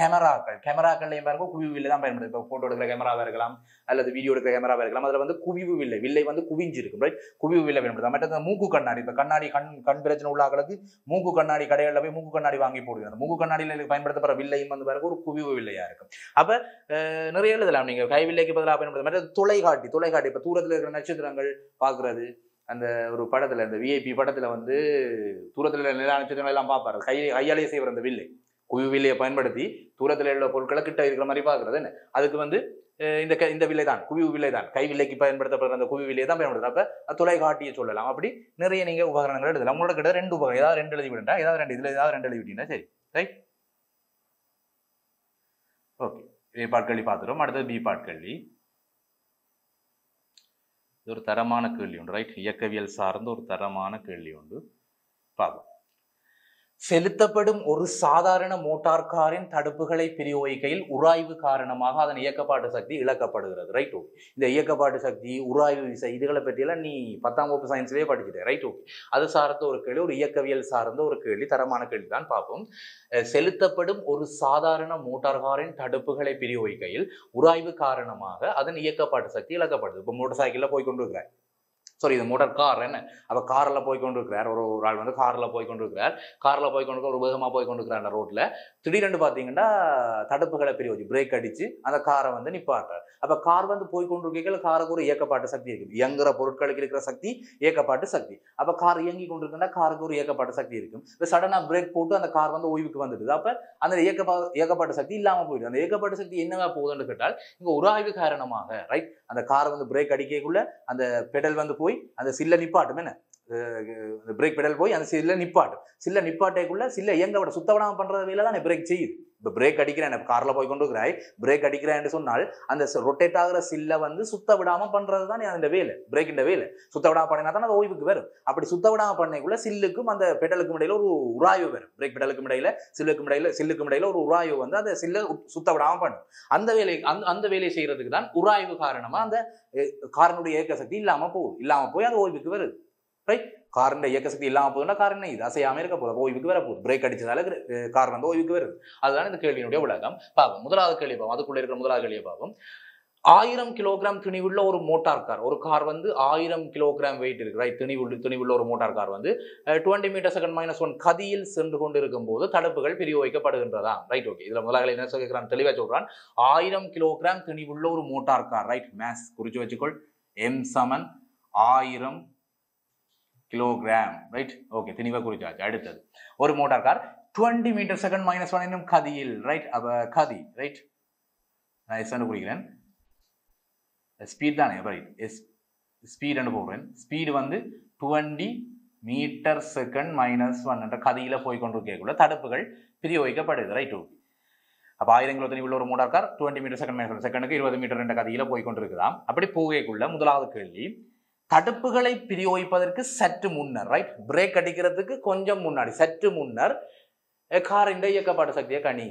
கேமராக்கள்லையும் பாருங்க குவிவு வில்லை தான் பயன்படுது. இப்போ போட்டோ எடுக்கிற கேமராவா இருக்கலாம் அல்லது வீடியோ எடுக்கிற கேமராவா இருக்கலாம். அதுல வந்து குவிவு வில்லை வந்து குவிஞ்சிருக்கும். ரைட். குவிவு வில்லை பயன்படுத்த மற்ற மூக்கு கண்ணாடி. இப்ப கண்ணாடி கண் பிரச்சனை உள்ள ஆக்களுக்கு மூக்கு கண்ணாடி கடைகளில் போய் மூக்கு கண்ணாடி வாங்கி போடுவாங்க. அந்த மூக்கு கண்ணாடியில் பயன்படுத்தப்படுற வில்லையும் வந்து பாருங்க ஒரு குவிவு வில்லையா இருக்கும். அப்ப நிறைய எழுதலாம் நீங்க கைவில்லைக்கு பதிலாக பயன்படுத்த. மற்ற துளைகாட்டி இப்ப தூரத்தில் இருக்கிற நட்சத்திரங்கள் பாக்குறது. அந்த ஒரு படத்துல இந்த விஐபி படத்துல வந்து தூரத்துல நில நட்சத்திரங்கள் எல்லாம் பார்ப்பாரு. கையாலேயே செய்வார் அந்த வில்லை. குவிவு வில்லையை பயன்படுத்தி தூரத்தில் உள்ள பொருட்களை கிட்ட இருக்கிற மாதிரி பாக்குறது. என்ன அதுக்கு வந்து இந்த வில்லை தான் குவிவு வில்லை தான். கைவில்லைக்கு பயன்படுத்தப்படுற அந்த குவிவு வில்லையை தான் பயன்படுத்த. அப்ப தொலைகாட்டியை சொல்லலாம். அப்படி நிறைய நீங்க உபகரணங்கள் எழுதலாம். உங்களோட கிட்ட 2 உபகரணம் ஏதாவது 2 எழுதி விட்டா ஏதாவது 2 இதுல ஏதாவது 2 எழுதி விட்டீங்கன்னா சரி. ரைட். ஓகே, ஏ பார்ட் கேள்வி பார்த்துட்டோம். அடுத்தது பி பார்ட் கேள்வி. இது ஒரு தரமான கேள்வி உண்டு, ரைட்? இயக்கவியல் சார்ந்த ஒரு தரமான கேள்வி உண்டு, பார்ப்போம். செலுத்தப்படும் ஒரு சாதாரண மோட்டார் காரின் தடுப்புகளை பிரயோகிக்கையில் உராய்வு காரணமாக அதன் இயக்கப்பாட்டு சக்தி இழக்கப்படுகிறது, ரைட்? ஓகே, இந்த இயக்கப்பாட்டு சக்தி, உராய்வு விசை, இதுகளை பற்றியெல்லாம் நீ 10ஆம் வகுப்பு சயின்ஸ்லேயே படிச்சுட்டேன், ரைட்? ஓகே, அது சார்ந்த ஒரு கேள்வி, ஒரு இயக்கவியல் சார்ந்த ஒரு கேள்வி, தரமான கேள்வி தான். பார்ப்போம். செலுத்தப்படும் ஒரு சாதாரண மோட்டார் காரின் தடுப்புகளை பிரயோகிக்கையில் உராய்வு காரணமாக அதன் இயக்கப்பாட்டு சக்தி இழக்கப்படுது. இப்போ மோட்டார் சைக்கிளில் போய் கொண்டு இருக்கிறார், சாரி, இது மோட்டார் கார், என்ன? அப்போ காரில் போய் கொண்டு இருக்கிறார், ஒரு ஆள் வந்து காரில் போய் கொண்டு இருக்கிறார், காரில் போய் கொண்டு ஒரு வேகமாக போய் கொண்டு இருக்கிறார் ரோட்டில். திடீரென்று பார்த்தீங்கன்னா தடுப்புகளை பிரயோஜி பிரேக் அடித்து அந்த காரை வந்து நிப்பாட்டார். அப்போ கார் வந்து போய் கொண்டு இருக்கைகள் காருக்கு ஒரு இயக்கப்பாட்டு சக்தி இருக்குது, இயங்குற பொருட்களுக்கு இருக்கிற சக்தி இயக்கப்பாட்டு சக்தி. அப்போ கார் இயங்கி கொண்டு இருக்குன்னா காருக்கு ஒரு இயக்கப்பாட்டு சக்தி இருக்கும். இப்போ சடனாக பிரேக் போட்டு அந்த கார் வந்து ஓய்வுக்கு வந்துடுது. அப்போ அந்த இயக்கப்பாட்டு சக்தி இல்லாமல் போயிடுது. அந்த இயக்கப்பாட்டு சக்தி என்னவா போகுதுன்னு கேட்டால் இங்கே உராய்வு காரணமாக, ரைட்? அந்த கார் வந்து பிரேக் அடிக்கக்குள்ள அந்த பெடல் வந்து போய் அந்த சில்ல நிப்பாட்டும், என்ன? பிரேக் பெடல் போய் அந்த சில்ல நிப்பாட்டும். சில்ல நிப்பாட்டைக்குள்ள சில்ல இயங்க விட சுத்த விடாமல் பண்றது வேலை தான் பிரேக் செய்யுது. இப்போ பிரேக் அடிக்கிறேன், கார்ல போய் கொண்டு இருக்கிறாய், பிரேக் அடிக்கிறேன் சொன்னால் அந்த ரொட்டேட் ஆகிற சில்ல வந்து சுத்த விடாம பண்றது தான் அந்த வேலை, பிரேக்கின் வேலை. சுத்த விடாம பண்ணினா தான் அது ஓய்வுக்கு வரும். அப்படி சுத்த விடாம பண்ணக்குள்ள சில்லுக்கும் அந்த பெடலுக்கும் இடையில ஒரு உராய்வு வரும். பிரேக் பெடலுக்கும் இடையில சில்லுக்கும் இடையில ஒரு உராய்வு வந்து அந்த சில்ல சுத்த விடாம பண்ணும். அந்த வேலையை செய்யறதுக்கு தான் உராய்வு காரணமா அந்த காரனுடைய இயக்க சக்தி இல்லாம போய் அது ஓய்வுக்கு வருது, ரைட்? காரின் இயக்க சக்தி இல்லாமல் போகுதுன்னா கார் என்ன, இது அசையாம இருக்க போகுது, ஓய்வுக்கு வர போகுது. பிரேக் அடிச்சதால கார் வந்து ஓய்வுக்கு வருது. அதுதான் இந்த கேள்வியினுடைய விளக்கம். பார்ப்போம். முதலாவது கேள்வி பார்ப்போம். அதுக்குள்ள இருக்கிற முதலாவது கேள்வியை பார்ப்போம். 1000 கிலோகிராம் துணிவுள்ள ஒரு மோட்டார் கார், ஒரு கார் வந்து 1000 கிலோகிராம் வெயிட் இருக்கு, ரைட்? துணிவுள்ள ஒரு மோட்டார் கார் வந்து 20 மீட்டர் செகண்ட் -1 கதியில் சென்று கொண்டு இருக்கும் போது தடுப்புகள் பிரயோகிக்கப்படுகின்றதா, ரைட்? ஓகே, இதுல முதலாளி என்ன சொல்கிறான், தெளிவா சொல்றான். 1000 கிலோகிராம் துணிவுள்ள ஒரு மோட்டார் கார், ரைட்? மேத்ஸ் குறிச்சு வச்சுக்கொள். M = 1000 kilogram, right? ஓகே, தெளிவா குறிச்சாச்சு. அடுத்தது ஒரு மோட்டார் கார் 20 மீட்டர் செகண்ட் -1 என்னும் கதியில், ரைட்? அப்ப கதி, ரைட்? நான் எஸ் குறிக்கிறேன், ஸ்பீட் தானே, ரைட்? ஸ்பீட் போடுறேன். ஸ்பீடு வந்து 20 மீட்டர் செகண்ட் -1 என்ற கதியில போய் கொண்டிருக்கக்குள்ள தடுப்புகள் பிரயோகிக்கப்படுது, ரைட்? ஓகே, அப்ப 1000 கிலோ துணிவுள்ள ஒரு மோட்டார் கார் 20 மீட்டர் செகண்ட் -1 செகண்டுக்கு 20 மீட்டர் என்ற கதியில போய் கொண்டிருக்குதாம். அப்படி போகக்குள்ள முதலாவது கேள்வி, தடுப்புகளை பிரயோகிப்பதற்கு சற்று முன்னர், ரைட்? பிரேக் அடிக்கிறதுக்கு கொஞ்சம் முன்னாடி, சற்று முன்னர் காரின் இயக்கப்பாட்டு சக்தியை கணி,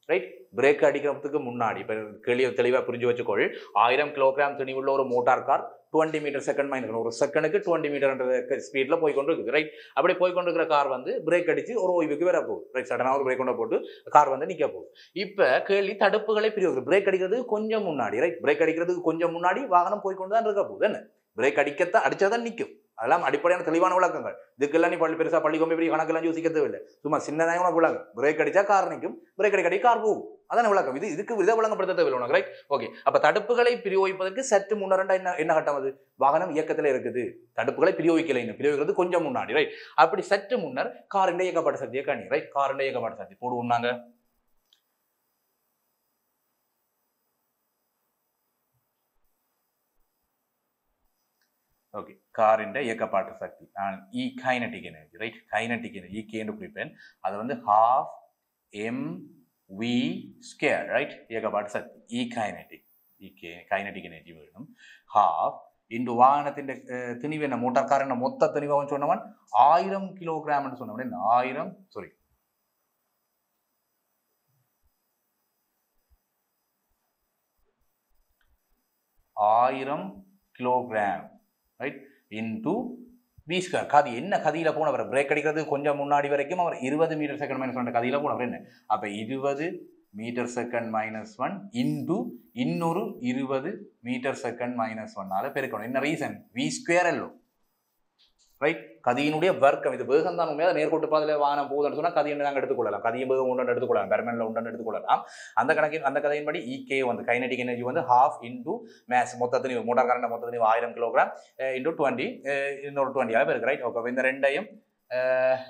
ரைட்? பிரேக் அடிக்கிறதுக்கு முன்னாடி. இப்ப கேள்வியை தெளிவா புரிஞ்சு வச்சுக்கொள். 1000 கிலோகிராம் துணிவுள்ள ஒரு மோட்டார் கார் 20 மீட்டர் செகண்ட் -1 ஒரு செகண்டுக்கு 20 மீட்டர் ஸ்பீட்ல போய் கொண்டு இருக்குது, ரைட்? அப்படி போய் கொண்டிருக்கிற கார் வந்து பிரேக் அடிச்சு ஒரு ஓய்வுக்கு வர போகுது, ரைட்? சடனா ஒரு பிரேக் கொண்டு போட்டு கார் வந்து நிக்க போகுது. இப்ப கேள்வி, தடுப்புகளை பிரயோகிக்கிறது பிரேக் அடிக்கிறதுக்கு கொஞ்சம் முன்னாடி, ரைட்? பிரேக் அடிக்கிறதுக்கு கொஞ்சம் முன்னாடி வாகனம் போய் கொண்டு தான் இருக்க போகுது, என்ன? பிரேக் அடிச்சாதான் நிற்கும். அதெல்லாம் அடிப்படையான தெளிவான விளக்கங்கள். இதுக்கெல்லாம் நீ பெருசா பள்ளிக்கொம்பை பெரிய கணக்கெல்லாம் யோசிக்க தேவையில்லை. சும்மா சின்னதான உனக்கு விளக்கம். பிரேக் அடிச்சா கார் நிற்கும், பிரேக் அடிக்கடி கார் போகும். அதான விளக்கம். இதுக்கு இதை விளங்கப்படுத்த தேவையில்லை உனக்கு, ரைட்? ஓகே, அப்ப தடுப்புகளை பிரயோகிப்பதற்கு சற்று முன்னரண்டா என்ன கட்டம் அது? வாகனம் இயக்கத்துல இருக்குது, தடுப்புகளை பிரயோகிக்கிறது கொஞ்சம் முன்னாடி, ரைட்? அப்படி சற்று முன்னர் காரின் இயக்கப்பாட்டு சக்தியை கணி, ரைட்? காரின் இயக்கப்பாட்டு சக்தி போடுவோம் நாங்க. ஓகே, காரின் இயக்கப்பாட்டு சக்தி நான் kinetic energy, right? Kinetic energy என்று குறிப்பேன். அது வந்து 12 mv², ரைட்? இயக்கப்பாட்டு சக்தி கைனடிக் எனர்ஜி வேணும். 12 இன்று வாகனத்தின் திணிவு என்ன, மோட்டார் கார் என்ன மொத்த திணிவாக சொன்னவன் 1000 கிலோகிராம் சொன்னவன் 1000 கிலோகிராம், ரைட்? Into v². கதி என்ன கதியில போனவர்? பிரேக் அடிக்கிறது கொஞ்சம் முன்னாடி வரைக்கும் அவர் 20 மீட்டர் செகண்ட் -1 கதியில போனவர், என்ன? அப்ப 20 மீட்டர் செகண்ட் -1 இன்டு இன்னொரு 20 மீட்டர் செகண்ட் -1 பெருக்கணும். என்ன ரீசன்? v², right? கதியினுடைய வர்க்கம். இது வேகம் தான் உண்மையாக நேர்கோட்டு பாதையில வாகனம் போகுதுன்னு சொன்னா கதி என்ன நாங்கள் எடுத்துக்கொள்ளலாம், கதியும் வேகம் ஒன்று எடுத்துக்கொள்ளலாம், பெர்மனன்ட்ல ஒன்று எடுத்துக்கொள்ளலாம். அந்த கதையின்படி EK வந்து கைனடிக் எனர்ஜி வந்து 12 இன்டு மேஸ் மொத்தத்தின் மோட்டார் காரண்ட மொத்தத்தின் 1000 கிலோகிராம் இன்டு 20 இன்னொரு 20 இருக்கு, ரைட்? ஓகே, இந்த ரெண்டையும்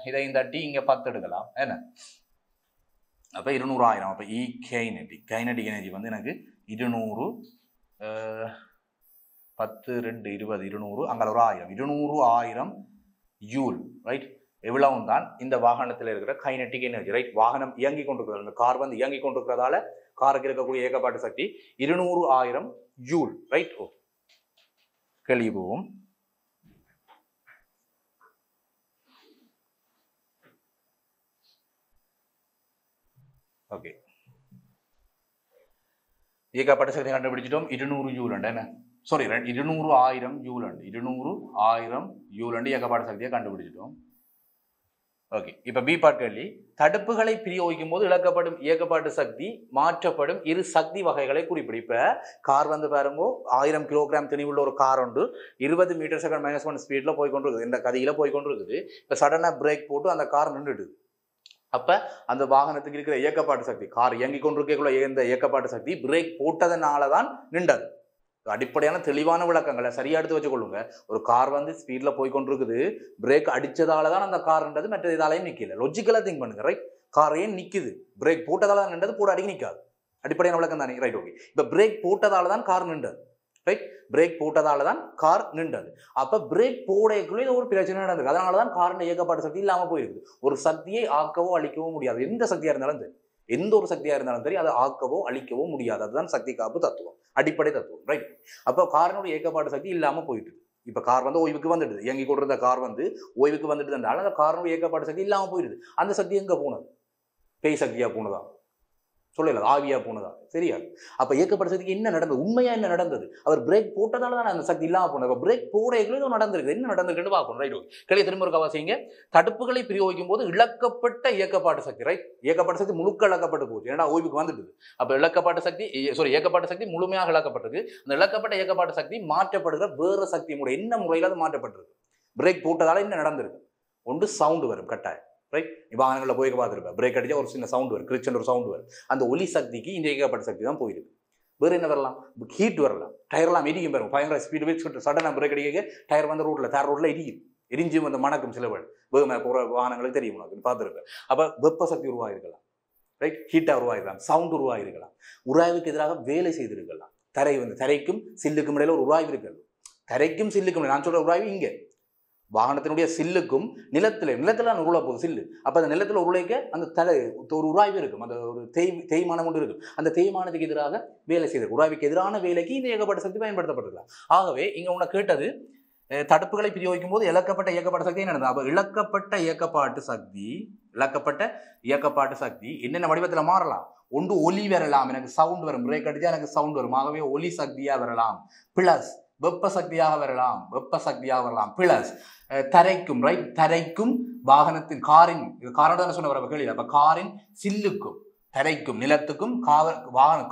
இதையும் தட்டி இங்க 10 எடுக்கலாம், என்ன? அப்ப 200,000. அப்ப கைனடிக் எனர்ஜி வந்து எனக்கு 200 10 2 20 200 அங்கே ஒரு 1000 200,000 ஜூல், ரைட்? எவ்வளவும் தான் இந்த வாகனத்தில் இருக்கிற கைனட்டிக் எனர்ஜி. ரைட், வாகனம் இயங்கி கொண்டிருக்கிறது, அந்த கார் வந்து இயங்கி கொண்டிருக்கிறதால காருக்கு இருக்கக்கூடிய ஏகப்பாட்டு சக்தி 200,000 ஜூல். ரைட், ஓ கேள்வி போவோம். ஓகே, ஏகப்பட்ட சக்தி கண்டுபிடிச்சிட்டோம். 200 ஜூல் என்ன, சாரி 200,000 ஜூல், 200,000 ஜூல் ஏகப்பாட்ட சக்தியை கண்டுபிடிச்சிட்டோம். ஓகே, இப்ப பி பார்ட் கேள்வி. தடுப்புகளை பிரயோகிக்கும் போது இழக்கப்படும் இயக்கப்பாட்டு சக்தி மாற்றப்படும் இரு சக்தி வகைகளை குறிப்பிடு. இப்ப கார் வந்து பாருங்க, 1000 கிலோகிராம் திணிவுள்ள ஒரு கார் உண்டு, 20 மீட்டர் செகண்ட் -1 ஸ்பீட்ல போய்கொண்டிருக்குது, இந்த கதியில போய்கொண்டிருக்குது. இப்ப சடனா பிரேக் போட்டு அந்த கார் நின்றுடுது. அப்ப அந்த வாகனத்துக்கு இருக்கிற இயக்கப்பாட்டு சக்தி, கார் இயங்கி கொண்டிருக்கக்குள்ள இந்த இயக்கப்பாட்டு சக்தி பிரேக் போட்டதனாலதான் நின்றது. அடிப்படையான தெளிவான விளக்கங்களை சரியா எடுத்து வச்சுக்கொள்ளுங்க. ஒரு கார் வந்து ஸ்பீட்ல போய்கொண்டிருக்குது, பிரேக் அடிச்சதாலதான் அந்த கார்ன்றது, மற்ற இதாலையும் நிக்கல. லாஜிக்கலா திங்க் பண்ணுங்க. ரைட், கார் ஏன் நிக்குது, பிரேக் போட்டதால நின்றது, போட அடிக்க நிக்காது. அடிப்படையான விளக்கம் தானே. Right, okay. இப்ப பிரேக் போட்டதாலதான் கார் நின்றது. ரைட், பிரேக் போட்டதாலதான் கார் நின்றது. அப்ப பிரேக் போடக்குள்ள ஒரு பிரச்சனை நடந்தது, அதனாலதான் காரின் இயக்கப்பாட்டு சக்தி இல்லாம போயிருக்குது. ஒரு சக்தியை ஆக்கவோ அழிக்கவோ முடியாது. எந்த சக்தியா இருந்தாலும் சரி, எந்த ஒரு சக்தியா இருந்தாலும் சரி, அதை ஆக்கவோ அழிக்கவோ முடியாது. அதுதான் சக்தி காப்பு தத்துவம், அடிப்படை தத்துவம். ரைட், அப்போ காரினுடைய இயக்கப்பாட்டு சக்தி இல்லாம போயிட்டு, இப்ப கார் வந்து ஓய்வுக்கு வந்துடுது, இயங்கி கொண்டிருந்த கார் வந்து ஓய்வுக்கு வந்துட்டு இருந்தாலும் அந்த காரினுடைய இயக்கப்பாட்டு சக்தி இல்லாம போயிடுது. அந்த சக்தி எங்க போனது? பேய் சக்தியா போனதா? சொல்லல, ஆவியா போனதா? சரியா? அப்ப இயக்கப்பட்ட சக்திக்கு என்ன நடந்தது, உண்மையா என்ன நடந்தது? அவர் பிரேக் போட்டதால தான் அந்த சக்தி இல்லாம போனது. பிரேக் போட நடந்திருக்கு, என்ன நடந்திருக்குன்னு பார்க்கணும். ரைட், கேள்வி திரும்ப ஒரு கவாசிங்க. தடுப்புகளை பிரயோகிக்கும் போது இழக்கப்பட்ட இயக்கப்பாட்டு சக்தி. ரைட், இயக்கப்பட்ட சக்தி முழுக்க இழக்கப்பட்டு போச்சு, ஏன்னா ஓய்வுக்கு வந்துட்டு. அப்ப இழக்கப்பட்ட சக்தி, சாரி இயக்கப்பட்ட சக்தி முழுமையாக இழக்கப்பட்டிருக்கு. அந்த இழக்கப்பட்ட இயக்கப்பாட்டு சக்தி மாற்றப்படுகிற வேற சக்தி முறை, என்ன முறையில் அது மாற்றப்பட்டிருக்கு? பிரேக் போட்டதால என்ன நடந்திருக்கு? ஒன்று சவுண்டு வரும் கட்டாயம். ரைட், வாகனங்களில் போய் பார்த்துருப்பேன், பிரேக் அடிச்சா ஒரு சின்ன சவுண்ட் வரும், கிரிச்சன் ஒரு சவுண்ட் வரும். அந்த ஒலி சக்திக்கு இந்த இயக்கப்பட்ட சக்தி தான் போயிருக்கு. வேறு என்ன வரலாம்? ஹீட் வரலாம், டயர்லாம் எரியும் பாருங்க, பயங்கர ஸ்பீடு வச்சு சடனாக பிரேக் அடிக்க டயர் வந்து தார் ரோட்ல எரிஞ்சும் அந்த மணக்கும். சில பேர் வேகமாக போகிற வாகனங்களுக்கு தெரியும், பார்த்துருப்பேன். அப்போ வெப்ப சக்தி உருவாகிருக்கலாம். ரைட், ஹீட்டாக உருவாகிருக்கலாம், சவுண்ட் உருவாகிருக்கலாம், உராய்வுக்கு எதிராக வேலை செய்திருக்கலாம். தரைக்கும் சில்லுக்கும் இடையில ஒரு உராய்வு இருக்கிறது. தரைக்கும் சில்லுக்கும், நான் சொல்ற உராய்வு இங்கே வாகனத்தினுடைய சில்லுக்கும் நிலத்துல உருள போகுது சில்லு. அப்ப அந்த நிலத்துல உருளைக்க அந்த ஒரு உராய்வு இருக்கும், அந்த ஒரு தேய்மானம் கொண்டு இருக்கும். அந்த தேய்மானத்துக்கு எதிராக வேலை செய்திருக்கு. உராய்வுக்கு எதிரான வேலைக்கு இந்த இயக்கப்பட்ட சக்தி பயன்படுத்தப்பட்டிருக்கலாம். ஆகவே இங்க உன்னை கேட்டது, தடுப்புகளை பிரயோகிக்கும் போது இழக்கப்பட்ட இயக்கப்பட்ட சக்தி என்ன நடந்தது? அப்ப இழக்கப்பட்ட இயக்கப்பாட்டு சக்தி என்னென்ன வடிவத்துல மாறலாம்? ஒன்று ஒலி வரலாம், எனக்கு சவுண்ட் வரும், பிரேக் அடிச்சா எனக்கு சவுண்ட் வரும், ஆகவே ஒலி சக்தியா வரலாம். பிளஸ் வெப்ப சக்தியாக வரலாம். பிளஸ் தரைக்கும், ரைட், தரைக்கும் வாகனத்தின் காரின் சொன்ன கேள்வி. அப்ப காரின் சில்லுக்கும் தரைக்கும் நிலத்துக்கும்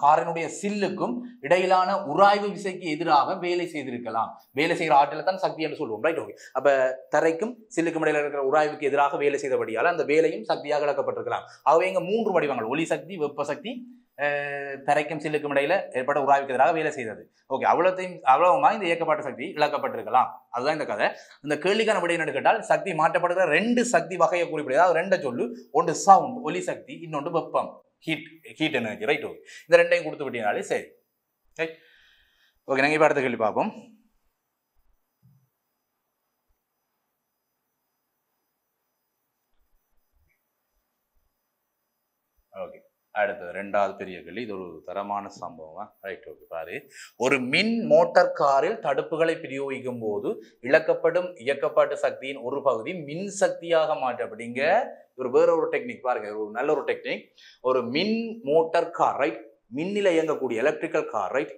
காரினுடைய சில்லுக்கும் இடையிலான உராய்வு விசைக்கு எதிராக வேலை செய்திருக்கலாம். வேலை செய்கிற ஆற்றலை தான் சக்தி என்று சொல்லுவோம். Right, okay. அப்ப தரைக்கும் சில்லுக்கும் இடையில இருக்கிற உராய்வுக்கு எதிராக வேலை செய்தபடியால் அந்த வேலையும் சக்தியாக இழக்கப்பட்டிருக்கலாம். ஆகவே இங்க 3 வடிவங்கள், ஒலி சக்தி, வெப்ப சக்தி, தரைக்கும் சில்லுக்கும் இடையில ஏற்பட்ட உராய்வுக்கு எதிராக வேலை செய்தது. ஓகே, அவ்வளவுமா இந்த இயக்கப்பட்ட சக்தி இழக்கப்பட்டிருக்கலாம். அதுதான் இந்த கதை. இந்த கேள்விக்கான விடை என்னன்னு கேட்டால், சக்தி மாற்றப்படுகிற 2 சக்தி வகையை குறிப்பிடுது. அதாவது 2 சொல்லு, ஒன்று சவுண்ட் ஒலி சக்தி, இன்னொன்று வெப்பம் ஹீட் எனர்ஜி. Right, okay. இந்த 2ஐயும் கொடுத்து விட்டீங்கனாலே சரி. ஓகே, நாங்கள் இப்போ அடுத்த கேள்வி பார்ப்போம். ஓகே, அடுத்தது 2வது பெரிய கேள்வி. இது ஒரு தரமான சம்பவம். Right, okay. பாரு, ஒரு மின் மோட்டார் காரில் தடுப்புகளை பிரயோகிக்கும் போது இழக்கப்படும் இயக்கப்பாட்டு சக்தியின் ஒரு பகுதி மின் சக்தியாக மாற்றப்படுங்க. ஒரு வேற ஒரு டெக்னிக் பாருங்க, ஒரு நல்ல ஒரு டெக்னிக். ஒரு மின் மோட்டார் கார், ரைட், மின்னில இயங்கக்கூடிய எலக்ட்ரிக்கல் கார், ரைட்,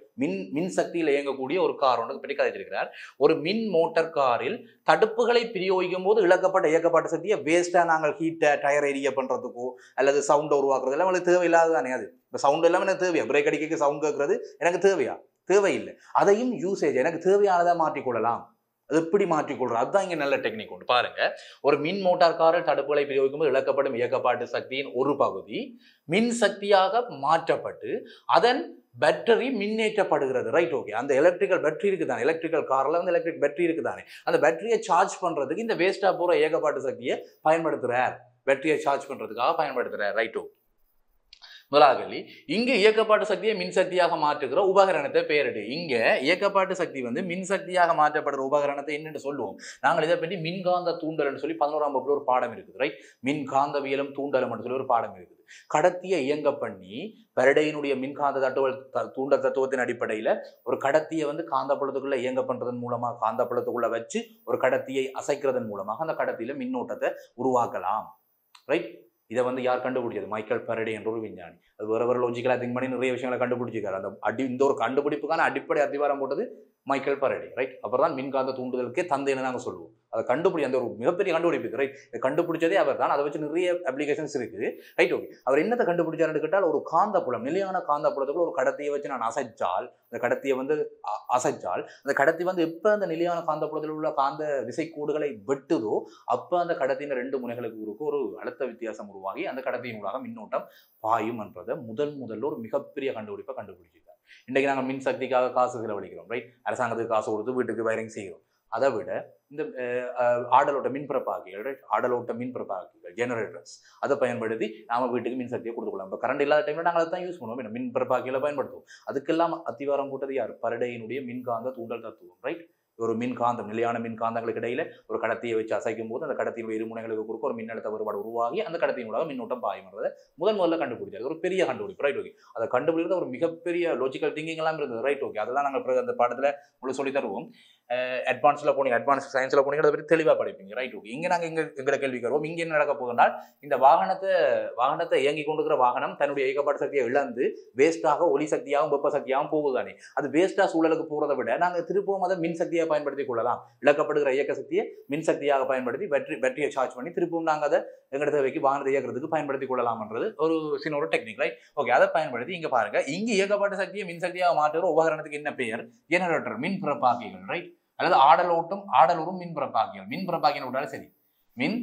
மின் சக்தியில இயங்கக்கூடிய ஒரு கார் ஒன்று பற்றி கதைச்சிருக்கிறார். ஒரு மின் மோட்டார் காரில் தடுப்புகளை பிரயோகிக்கும் போது இழக்கப்பட்ட இயக்கப்பாட்டு சக்தியை வேஸ்டா நாங்கள் ஹீட்டை டயர் ஏரியா பண்றதுக்கோ அல்லது சவுண்டை உருவாக்குறது எல்லாம் உங்களுக்கு தேவையில்லாத தானே. அது இப்போ சவுண்ட் எல்லாமே எனக்கு தேவையா? பிரேக் அடிக்க சவுண்ட் கேட்கறது எனக்கு தேவையா? தேவையில்லை. அதையும் யூசேஜ் எனக்கு தேவையானதை மாற்றிக்கொள்ளலாம். அது எப்படி மாற்றிக்கொள்றோம்? அதுதான் இங்க நல்ல டெக்னிக் உண்டு. பாருங்க, ஒரு மின் மோட்டார் காரில் தடுப்புகளை பிரயோகிக்கும் போது இழக்கப்படும் இயக்கப்பாட்டு சக்தியின் ஒரு பகுதி மின் சக்தியாக மாற்றப்பட்டு அதன் பேட்டரி மின்னேற்றப்படுகிறது. Right, okay. அந்த எலக்ட்ரிக்கல் பேட்டரி இருக்குதானே, எலக்ட்ரிக்கல் கார்ல வந்து எலக்ட்ரிக் பேட்டரி இருக்குதானே, அந்த பேட்டரியை சார்ஜ் பண்றதுக்கு இந்த வேஸ்டா போற ஏகப்பாட்டு சக்தியை பயன்படுத்துறார். பேட்டரியை சார்ஜ் பண்றதுக்காக பயன்படுத்துறார். Right, okay. முதலாவது கேள்வி, இங்கு இயக்கப்பாட்டு சக்தியை மின்சக்தியாக மாற்றுகிற உபகரணத்தை பெயரிடு. இங்க இயக்கப்பாட்டு சக்தி வந்து மின்சக்தியாக மாற்றப்படுற உபகரணத்தை என்னென்று சொல்லுவோம். நாங்கள் இதை பற்றி மின்காந்த தூண்டல் சொல்லி 11ஆம் வகுப்புல ஒரு பாடம் இருக்குது, ரைட்? மின்காந்தவியலும் தூண்டலும் சொல்லி ஒரு பாடம் இருக்குது. கடத்தியை இயங்க பண்ணி பரடையினுடைய மின்காந்த தூண்டல் தத்துவத்தின் அடிப்படையில ஒரு கடத்தியை வந்து காந்தப்புலத்துக்குள்ள இயங்க பண்றதன் மூலமாக காந்தப்புலத்துக்குள்ள வச்சு ஒரு கடத்தியை அசைக்கிறதன் மூலமாக அந்த கடத்தியில மின்னோட்டத்தை உருவாக்கலாம், ரைட்? இதை வந்து யார் கண்டுபிடிச்சது? மைக்கேல் ஃபாரடே என்ற ஒரு விஞ்ஞானி. அது வேற லாஜிக்கலா திங்க் பண்ணி நிறைய விஷயங்களை கண்டுபிடிச்சிருக்காரு. அந்த இந்த ஒரு கண்டுபிடிப்புக்கான அடிப்படை அத்திவாரம் போட்டது மைக்கேல் ஃபாரடே, ரைட்? அப்புறம் தான் மின்காந்த தூண்டுதலுக்கே தந்தைன்னு நாங்கள் சொல்லுவோம். அதை கண்டுபிடி அந்த ஒரு மிகப்பெரிய கண்டுபிடிப்பு, ரைட்? இதை கண்டுபிடிச்சதே அவர் தான். அதை வச்சு நிறைய அப்ளிகேஷன்ஸ் இருக்குது, ரைட்? ஓகே. அவர் என்னத்தை கண்டுபிடிச்சாருன்னு கேட்டால், ஒரு காந்தப்புலம், நிலையான காந்தப்புலத்துக்குள்ள ஒரு கடத்தியை வச்சு நான் அசைச்சால், அந்த கடத்தியை வந்து அசைச்சால் அந்த கடத்தி வந்து எப்போ அந்த நிலையான காந்தப்புலத்தில் உள்ள காந்த விசைக்கூடுகளை வெட்டுதோ அப்போ அந்த கடத்தின் 2 முனைகளுக்கு இருக்கும் ஒரு அழுத்த வித்தியாசம் உருவாகி அந்த கடத்தியின் ஊடாக மின்னோட்டம் பாயும் என்றதை முதல்ல ஒரு மிகப்பெரிய கண்டுபிடிப்பை கண்டுபிடிச்சிருக்காங்க. இன்றைக்கு நாங்கள் மின்சக்திக்காக காசு செலவழிக்கிறோம், ரைட்? அரசாங்கத்துக்கு காசு கொடுத்து வீட்டுக்கு வயரிங் செய்கிறோம். அதை விட இந்த ஆடலோட்ட மின்பிறப்பாக்கிகள், ரைட்? ஆடலோட்ட மின்பிறப்பாக்கிகள், ஜெனரேட்டர்ஸ், அதை பயன்படுத்தி நாம வீட்டுக்கு மின்சக்தியை கொடுத்துக்கலாம். இப்போ கரண்ட் இல்லாத டைம்ல நாங்கள் அதை தான் யூஸ் பண்ணுவோம், மின்பிறப்பாக்கிகளை பயன்படுத்துவோம். அதுக்கெல்லாம் அத்திவாரம் போட்டது யார்? ஃபாரடேயினுடைய மின்காந்த தூண்டல் தத்துவம், ரைட்? ஒரு மின்காந்தம், நிலையான மின்காந்தங்களுக்கு இடையில ஒரு கடத்தியை வச்சு அசைக்கும் போது அந்த கடத்தியின் இருமுனைகளுக்கு குறுக்க ஒரு மின்னழுத்த வேறுபாடு உருவாகி அந்த கடத்தின் மூலம் மின்னோட்டம் பாயும்ன்றதை முதல்ல கண்டுபிடிச்சாரு. ஒரு பெரிய கண்டுபிடிப்பு, ரைட்? ஓகே. அதை கண்டுபிடிக்கிறது ஒரு மிகப்பெரிய லாஜிக்கல் திங்கிங் எல்லாம் இருந்தது, ரைட்? ஓகே. அதெல்லாம் நாங்கள் அந்த பாடத்துல உங்களுக்கு சொல்லி தருவோம். அட்வான்ஸ்ல போனீங்க, அட்வான்ஸ் சயின்ஸ்ல போனீங்க, அதை பற்றி தெளிவாக படிப்பீங்க, ரைட்? ஓகே. இங்கே நாங்கள் எங்களை கேள்விக்கு வருவோம். இங்கே என்ன நடக்க போகுதுனால், இந்த வாகனத்தை இயங்கி கொண்டிருக்கிற வாகனம் தன்னுடைய இயக்கப்பாட்டு சக்தியை இழந்து வேஸ்டாக ஒளி சக்தியாகவும் வெப்ப சக்தியாகவும் போகுதானே. அது வேஸ்டா சூழலுக்கு போகிறத விட நாங்கள் திருப்பவும் அதை மின்சக்தியாக பயன்படுத்தி கொள்ளலாம். இழக்கப்படுகிற இயக்க சக்தியை மின்சக்தியாக பயன்படுத்தி பேட்டரியை சார்ஜ் பண்ணி திருப்பவும் நாங்கள் அதை எங்கட தேவைக்கு வாகனத்தை இயக்கிறதுக்கு பயன்படுத்தி கொள்ளலாம்ன்றது ஒரு சின்ன ஒரு டெக்னிக், ரைட்? ஓகே. அதை பயன்படுத்தி இங்க பாருங்க, இங்கு இயக்கப்பட்ட சக்தியை மின்சக்தியாக மாற்றுகிற உபகரணத்துக்கு என்ன பெயர்? ஜெனரேட்டர், மின்பிறப்பாக்கிகள், ரைட்? அல்லது ஆடலூரும் மின்பிறப்பாக்கிகள். மின்பிறப்பாக்கிகள் விட்டாலும் சரி, மின்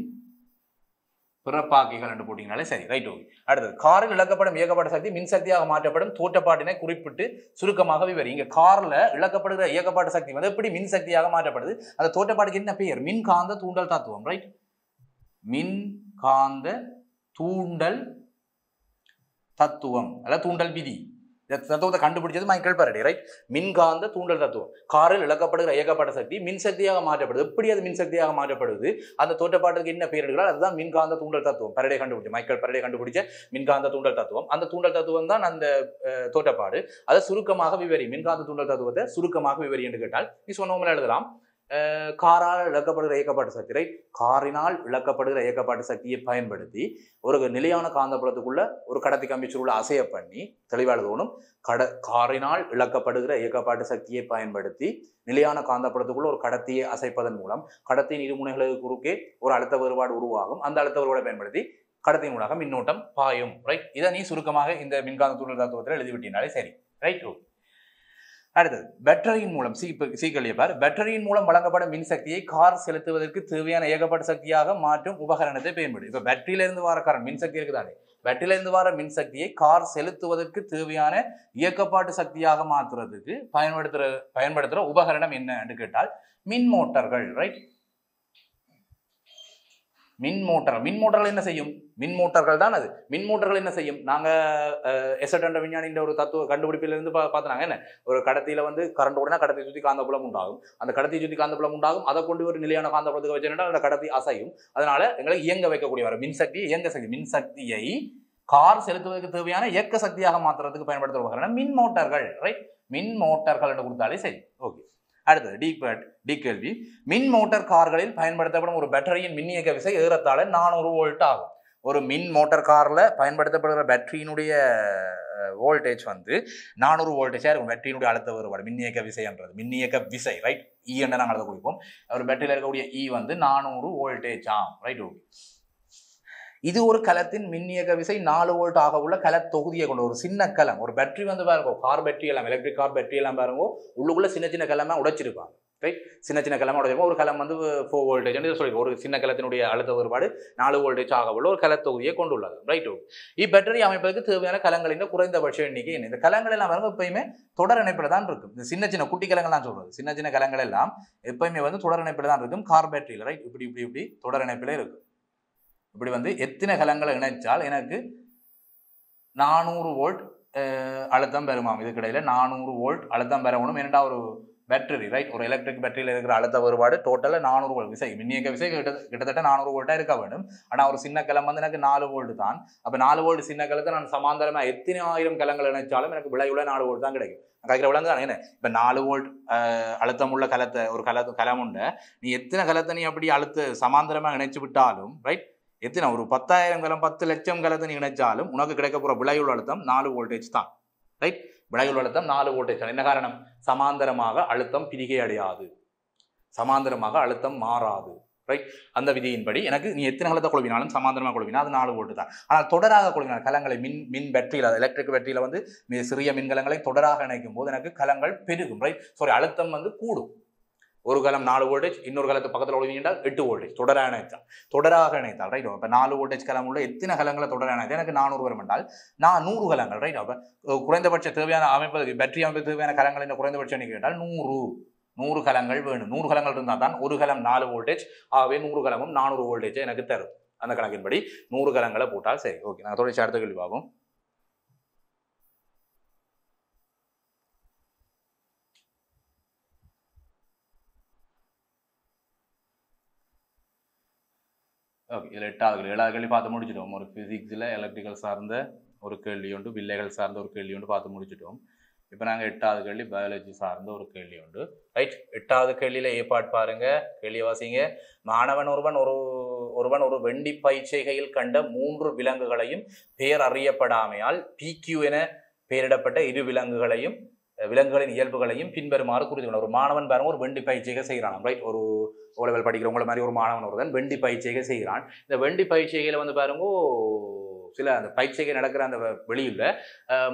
பிறப்பாக்கிகள் என்று போட்டீங்கனாலே சரி, ரைட்? ஓகே. அடுத்தது, காரில் இழக்கப்படும் இயக்கப்பட்ட சக்தி மின்சக்தியாக மாற்றப்படும் தோற்றப்பாட்டினை குறிப்பிட்டு சுருக்கமாக விவரி. இங்க கார்ல இழக்கப்படுகிற இயக்கப்பட்ட சக்தி வந்து எப்படி மின்சக்தியாக மாற்றப்படுது? அந்த தோற்றப்பாட்டுக்கு என்ன பெயர்? மின்காந்த தூண்டல் தத்துவம், ரைட்? மின்காந்த தூண்டல் தத்துவம் அல்ல தூண்டல் விதி. தத்துவத்தை கண்டுபிடிச்சது மைக்கேல் ஃபாரடே, ரைட்? மின்காந்த தூண்டல் தத்துவம். காரில் இழக்கப்படுகிற இயக்கப்பட்ட சக்தி மின்சக்தியாக மாற்றப்படுது. எப்படி அது மின்சக்தியாக மாற்றப்படுது? அந்த தோற்றப்பாட்டுக்கு என்ன பெயர் எடுக்கிறார்? அதுதான் மின்காந்த தூண்டல் தத்துவம். ஃபாரடே கண்டுபிடிச்ச, மைக்கேல் ஃபாரடே கண்டுபிடிச்ச மின்காந்த தூண்டல் தத்துவம். அந்த தூண்டல் தத்துவம் தான் அந்த தோற்றப்பாடு. அதை சுருக்கமாக விவரி. மின்காந்த தூண்டல் தத்துவத்தை சுருக்கமாக விவரி என்று கேட்டால் நீ சொன்னோம்ல எழுதலாம், காரால் இழக்கப்படுகிற இயக்கப்பாட்டு சக்தி, ரைட்? காரினால் இழக்கப்படுகிற இயக்கப்பாட்டு சக்தியை பயன்படுத்தி ஒரு நிலையான காந்தப்புலத்துக்குள்ள ஒரு கடத்தி கம்பிச்சுருள்ள அசைய பண்ணி தெளிவாளதோனும் காரினால் இழக்கப்படுகிற இயக்கப்பாட்டு சக்தியை பயன்படுத்தி நிலையான காந்தப்புலத்துக்குள்ள ஒரு கடத்தியை அசைப்பதன் மூலம் கடத்தியின் இருமுனைகளுக்கு குறுக்கே ஒரு அழுத்த வேறுபாடு உருவாகும். அந்த அழுத்த வேறுபாடை பயன்படுத்தி கடத்தின் மூலமாக மின்னோட்டம் பாயும், ரைட்? இதை நீ சுருக்கமாக இந்த மின்காந்த தூண்டல் தத்துவத்தில் எழுதிவிட்டினாலே சரி, ரைட்? ஓகே. அடுத்தது, பேட்டரியின் மூலம் சீக்கிரம் பேட்டரியின் மூலம் வழங்கப்படும் மின்சக்தியை கார் செலுத்துவதற்கு தேவையான இயக்கப்பட்ட சக்தியாக மாற்றும் உபகரணத்தை பயன்படுது. இப்ப பேட்டரியில இருந்து வர கரண்ட் மின்சக்தி இருக்குதானே, பேட்டரியில இருந்து வர மின்சக்தியை கார் செலுத்துவதற்கு தேவையான இயக்கப்பாட்டு சக்தியாக மாற்றுறதுக்கு பயன்படுத்துற உபகரணம் என்ன கேட்டால் மின் மோட்டார்கள், ரைட்? மின்மோட்டர்கள் என்ன செய்யும்? மின்மோட்டர்கள் தான் அது. மின்மோட்டர்கள் என்ன செய்யும்? நாங்க எசட் என்ற விஞ்ஞானியின் ஒரு தத்துவ கண்டுபிடிப்பிலிருந்து பார்த்தாங்க. என்ன, ஒரு கடத்தியில வந்து கரண்ட் ஓடினா கடத்தி சுற்றி காந்தப்புலம் உண்டாகும். அந்த கடத்தி சுற்றி காந்தப்புலம் உண்டாகும். அதை கொண்டு ஒரு நிலையான காந்தப்புலத்துக்கு வச்சுட்டா அந்த கடத்தி அசையும். அதனால எங்களை இயங்க வைக்கக்கூடிய வர மின்சக்தி, இயங்க சக்தி, மின்சக்தியை கார் செலுத்துவதற்கு தேவையான இயக்க சக்தியாக மாற்றுறதுக்கு பயன்படுத்துற உபகரணம் மின் மோட்டார்கள், ரைட்? மின் மோட்டார்கள் என்று கொடுத்தாலே சரி, ஓகே. அடுத்தது டி கேள்வி, மின் மோட்டார் கார்களில் பயன்படுத்தப்படும் ஒரு பேட்டரியின் மின் இயக்க விசை ஏறத்தாழ 400 வோல்ட் ஆகும். ஒரு மின் மோட்டார் கார்ல பயன்படுத்தப்படுகிற பேட்டரியினுடைய வோல்டேஜ் வந்து 400 வோல்டேஜா இருக்கும். பேட்டரியினுடைய அழுத்த வேறுபாடு மின் இயக்க விசைன்றது, மின் இயக்க விசை, ரைட்? இ என்று நாங்கள் அதை குறிப்போம். ஒரு பேட்டரியில் இருக்கக்கூடிய இ வந்து 400 வோல்டேஜ் ஆகும், ரைட்? ஓகே. இது ஒரு கலத்தின் மின்னியக்க விசை 4 வோல்ட் ஆக உள்ள கல தொகுதியை கொண்ட ஒரு சின்ன கலம். ஒரு பேட்டரி வந்து பாருங்க, கார் பேட்டரி எல்லாம், எலக்ட்ரிக் கார் பேட்டரி எல்லாம் பாருங்க, உள்ளுக்குள்ள சின்ன சின்ன கலமா உடைச்சிருப்பாங்க, ரைட்? சின்ன சின்ன கலமா உடைச்சிருப்போம். ஒரு கலம் வந்து 4 வோல்டேஜ் சொல்லி, ஒரு சின்ன கலத்தினுடைய அழுத்த வேறுபாடு 4 வோல்டேஜ் ஆக உள்ள ஒரு கல தொகுதியை கொண்டுள்ளது, ரைட்? இப்பேட்டரி அமைப்பதற்கு தேவையான கலங்களின் குறைந்தபட்ச எண்ணிக்கை என்ன? இந்த கலங்கள் எல்லாம் பாருங்க எப்பயுமே தொடர் இணைப்பில் தான் இருக்கும். இந்த சின்ன சின்ன குட்டி கலங்கள் தான் சொல்றது, சின்ன சின்ன கலங்கள் எல்லாம் எப்பயுமே வந்து தொடர் இணைப்பில் தான் இருக்கும். கார் பேட்டரியில், ரைட்? இப்படி தொடர் இணைப்பிலே இருக்கும். இப்படி வந்து எத்தனை கலங்களை இணைச்சால் எனக்கு 400 வோல்ட் அழுத்தம் பெறுமாம். இதுக்கு இடையில 400 வோல்ட் அழுத்தம் பெறணும். ஏன்னா ஒரு பேட்டரி ரைட், ஒரு எலக்ட்ரிக் பேட்டரியில் இருக்கிற அழுத்த வேறுபாடு டோட்டலாக 400 வோல்ட் விசை, மின்னியக்க விசை கிட்டத்தட்ட 400 வோல்ட்டாக இருக்க வேண்டும். ஆனால் ஒரு சின்ன கிளம் வந்து எனக்கு 4 வோல்ட் தான். அப்போ 4 வோல்ட் சின்ன கிளத்தை நான் சமாந்தரமாக எத்தனை ஆயிரம் கிளங்கள் இணைச்சாலும் எனக்கு விளைவுள்ள 4 வோல்ட் தான் கிடைக்கும். கிடைக்கிற விளங்கு தான் என்ன. இப்போ 4 வோல்ட் அழுத்தம் உள்ள கலத்தை ஒரு களம் உண்ட நீ எத்தனை கலத்தை நீ அப்படி சமாந்தரமாக இணைச்சு விட்டாலும் ரைட், எத்தனை ஒரு 10,000 கலம் 10 லட்சம் கலத்தை நீ இணைச்சாலும் உனக்கு கிடைக்க போகிற விளைவுள்ள அழுத்தம் 4 வோல்டேஜ் தான் ரைட். விளைவுள்ள அழுத்தம் 4 வோல்டேஜ் தான். என்ன காரணம்? சமாந்தரமாக அழுத்தம் பிரிகை அடையாது, சமாந்தரமாக அழுத்தம் மாறாது ரைட். அந்த விதியின்படி எனக்கு நீ எத்தனை கலத்தை கொள்வினாலும் சமாந்தரமாக கொள்வினா அது 4 வோல்ட் தான். ஆனால் தொடராக கொள்வினால் கலங்களை மின் பேட்டரியில் எலக்ட்ரிக் பேட்டரியில் வந்து சிறிய மின்கலங்களை தொடராக இணைக்கும் போது எனக்கு கலங்கள் பெருகும் ரைட். சாரி, அழுத்தம் வந்து கூடும். ஒரு கலம் 4 வோல்டேஜ், இன்னொரு கலத்து பக்கத்தில் ஒழுங்கிட்டால் 8 வோல்டேஜ் தொடராக இணைத்தால் ரைட். இப்போ 4 வோல்டேஜ் கலம் உள்ள எத்தனை கலங்களை தொடராக இணைத்தால் எனக்கு 400 வரும் என்றால் நான் 100 கலங்கள் ரைட். அப்போ குறைந்தபட்ச தேவையான அமைப்பு பேட்டரி அமைப்பு தேவையான கலங்கள் என்ன குறைந்தபட்சம் கேட்டால் 100 கலங்கள் வேணும். 100 கலங்கள் இருந்தால் தான் ஒரு கலம் 4 வோல்டேஜ், ஆகவே 100 கலமும் 400 வோல்டேஜ் எனக்கு தரும். அந்த கணக்கின்படி 100 கலங்களை போட்டால் சரி. ஓகே, நாங்கள் தொடர்ச்சி அடுத்த கேள்வி பார்ப்போம். ஓகே, இதில் 7வது கேள்வி பார்த்து முடிச்சிட்டோம். ஒரு ஃபிசிக்ஸில் எலக்ட்ரிக்கல் சார்ந்த ஒரு கேள்வி உண்டு, வில்லைகள் சார்ந்த ஒரு கேள்வி உண்டு பார்த்து முடிச்சிட்டோம். இப்போ நாங்கள் 8வது கேள்வி பயாலஜி சார்ந்த ஒரு கேள்வி உண்டு ரைட். 8வது கேள்வியில் ஏற்பாடு பாருங்க, கேள்வி வாசிங்க. மாணவன் ஒருவன் ஒரு வெண்டி பயிற்சிகையில் கண்ட 3 விலங்குகளையும் பெயர் அறியப்படாமையால் PQ என பெயரிடப்பட்ட 2 விலங்குகளின் இயல்புகளையும் பின்வருமாறு குறித்துக்கணும். ஒரு மாணவன் பாருங்க ஒரு வெண்டி பயிற்சிகை செய்கிறான் ரைட். ஒரு ஓலெவல் படிக்கிறவங்கள மாதிரி ஒரு மாணவன் ஒருவன் வெண்டி பயிற்சிகை செய்கிறான். இந்த வெண்டி பயிற்சிகையில் வந்து பாருங்க சில அந்த பயிற்சிகை நடக்கிற அந்த வெளியில்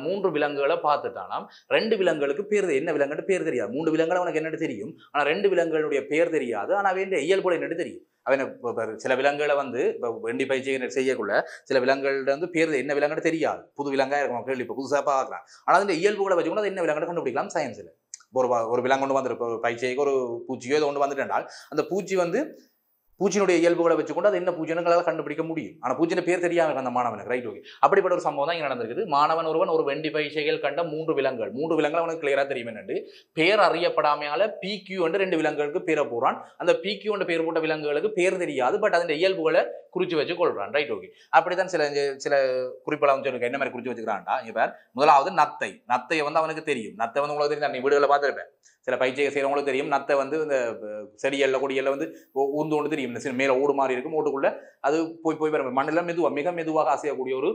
3 விலங்குகளை பார்த்துட்டானாம். 2 விலங்குகளுக்கு பேர் என்ன விலங்குன்னு பேர் தெரியாது. 3 விலங்குகள் அவனுக்கு என்னட்டு தெரியும், ஆனால் 2 விலங்குகளுடைய பேர் தெரியாது. ஆனால் அவன் இயல்புல என்னட்டு தெரியும். அவன் சில விலங்குகளை வந்து இப்போ வெண்டி பயிற்சிகை செய்யக்குள்ள சில விலங்குகள் வந்து பேர் என்ன விலங்குன்னு தெரியாது. புது விலங்காக இருக்கும் கேள்வி, இப்போ புதுசாக பார்க்கலாம். ஆனால் அந்த இயல்புகளை வச்சுக்கொண்டு அது என்ன விலங்குன்னு கண்டுபிடிக்கலாம் சயின்ஸில். ஒரு விலங்கு கொண்டு வந்துருக்கு, ஒரு பயிற்சிக்கு ஒரு பூச்சியோ இதை கொண்டு வந்துட்டால் அந்த பூச்சி வந்து பூச்சியினுடைய இயல்புகளை வச்சுக்கொண்டு அது என்ன பூச்சிகளால் கண்டுபிடிக்க முடியும். ஆனால் பூச்சியின் பேர் தெரியாமல் அந்த மாணவனுக்கு ரைட். ஓகே, அப்படிப்பட்ட ஒரு சம்பவம் தான் இங்கே நடந்திருக்குது. மாணவன் ஒருவன் ஒரு வெண்டி பயிற்சிகள் கண்ட 3 விலங்குகள் அவனுக்கு கிளியராக தெரியும் என்னண்டு பேர் அறியப்படாமையால PQ என்று 2 விலங்குகளுக்கு பேரை போடுறான். அந்த PQ என்று பேர் போட்ட விலங்குகளுக்கு பேர் தெரியாது, பட் அதன் இயல்புகளை குறித்து வச்சு கொள்றான் ரைட். ஓகே, அப்படித்தான் சில குறிப்பெல்லாம் வந்து என்ன மாதிரி குறித்து வச்சுக்கிறான்டா. இப்போ முதலாவது நத்தையை வந்து அவனுக்கு தெரியும். நத்தை வந்து உங்களுக்கு தெரியும், நீ வீடுகளை பார்த்துருப்பேன். சில பயிற்சியை செய்கிறவங்களுக்கு தெரியும். நத்தை வந்து இந்த செடியல்ல கொடியல்ல வந்து ஊந்து கொண்டு தெரியும். மேல ஓடு மாதிரி இருக்கும், ஓட்டுக்குள்ள அது போய் வர மண்ணில் மிக மெதுவாக அசையக்கூடிய ஒரு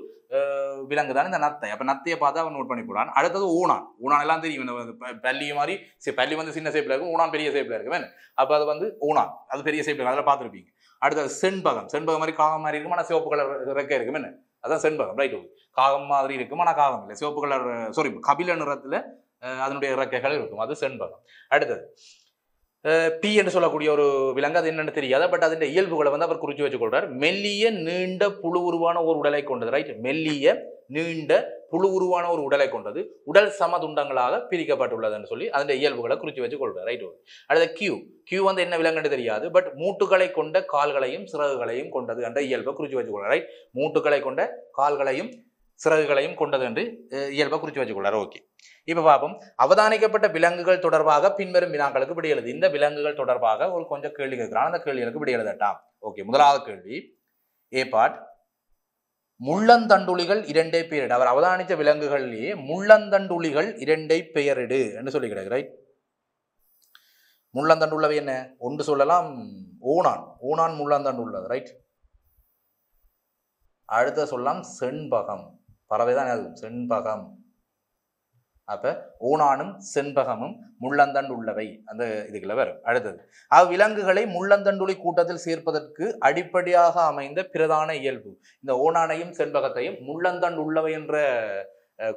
விலங்கு தான் இந்த நத்தை. அப்ப நத்தையை பார்த்து அவன் நோட் பண்ணி போடான். அடுத்தது ஊனான் எல்லாம் தெரியும். பள்ளி மாதிரி பள்ளி வந்து சின்ன ஷேப்ல இருக்கும், ஊனான் பெரிய ஷேப்ல இருக்கு. அப்ப அது வந்து ஊனான், அது பெரிய ஷேப்ல இருக்கு, அதெல்லாம் பார்த்துருப்பீங்க. அடுத்தது செண்பகம் மாதிரி காகம் மாதிரி இருக்கும், ஆனால் சிவப்பு கலர் ரெக்கை இருக்கும். என்ன அதான் செண்பகம் ரைட். காகம் மாதிரி இருக்கும், ஆனால் காகம் இல்லை, சிவப்பு கலர் கபில நிறத்துல அதனுடைய இறக்கைகள் இருக்கும், அது செண்பகம். அடுத்தது பி என்று சொல்லக்கூடிய ஒரு விலங்கு, அது என்னன்னு தெரியாது, பட் அதன் இயல்புகளை வந்து அவர் குறித்து வச்சுக் கொள்றார். மெல்லிய நீண்ட புழு உருவான ஒரு உடலை கொண்டது ரைட். மெல்லிய நீண்ட புழு உருவான ஒரு உடலை கொண்டது, உடல் சமதுண்டங்களாக பிரிக்கப்பட்டுள்ளதுன்னு சொல்லி அதன் இயல்புகளை குறித்து வச்சு கொள்றார் ரைட். அடுத்த கியூ வந்து என்ன விலங்குன்னு தெரியாது, பட் மூட்டுகளை கொண்ட கால்களையும் சிறகுகளையும் கொண்டது என்ற இயல்பை குறித்து வச்சு கொள்றார் ரைட். மூட்டுகளை கொண்ட கால்களையும் சிறகுகளையும் கொண்டது என்று இயல்பை குறித்து வச்சுக்கொள்ளார். ஓகே, இப்ப பார்ப்போம். அவதானிக்கப்பட்ட விலங்குகள் தொடர்பாக பின்வரும் வினாக்களுக்கு விடை எழுது. இந்த விலங்குகள் தொடர்பாக ஒரு கொஞ்சம் கேள்வி கேட்கிறான், அந்த கேள்விகளுக்கு விடை எழுதட்டாம். ஓகே, முதலாவது கேள்வி ஏ பார்ட். முள்ளந்தண்டுளிகள் 2 பெயரிடு. அவர் அவதானித்த விலங்குகளிலேயே முள்ளந்தண்டுளிகள் 2 பெயரிடு என்று சொல்லி கிடையாது ரைட். முள்ளந்தண்டு உள்ளவை என்ன ஒன்று சொல்லலாம், ஊனான் முள்ளந்தண்டு உள்ளது ரைட். அடுத்த சொல்லலாம் செண்பகம், பறவைதான் அது செண்பகம். அப்ப ஊனானும் செண்பகமும் முள்ளந்தண்டு உள்ளவை அந்த இதுக்குள்ள வரும். அடுத்தது அவ்விலங்குகளை முள்ளந்தண்டுளி கூட்டத்தில் சேர்ப்பதற்கு அடிப்படையாக அமைந்த பிரதான இயல்பு. இந்த ஓணானையும் செண்பகத்தையும் முள்ளந்தண்டு உள்ளவை என்ற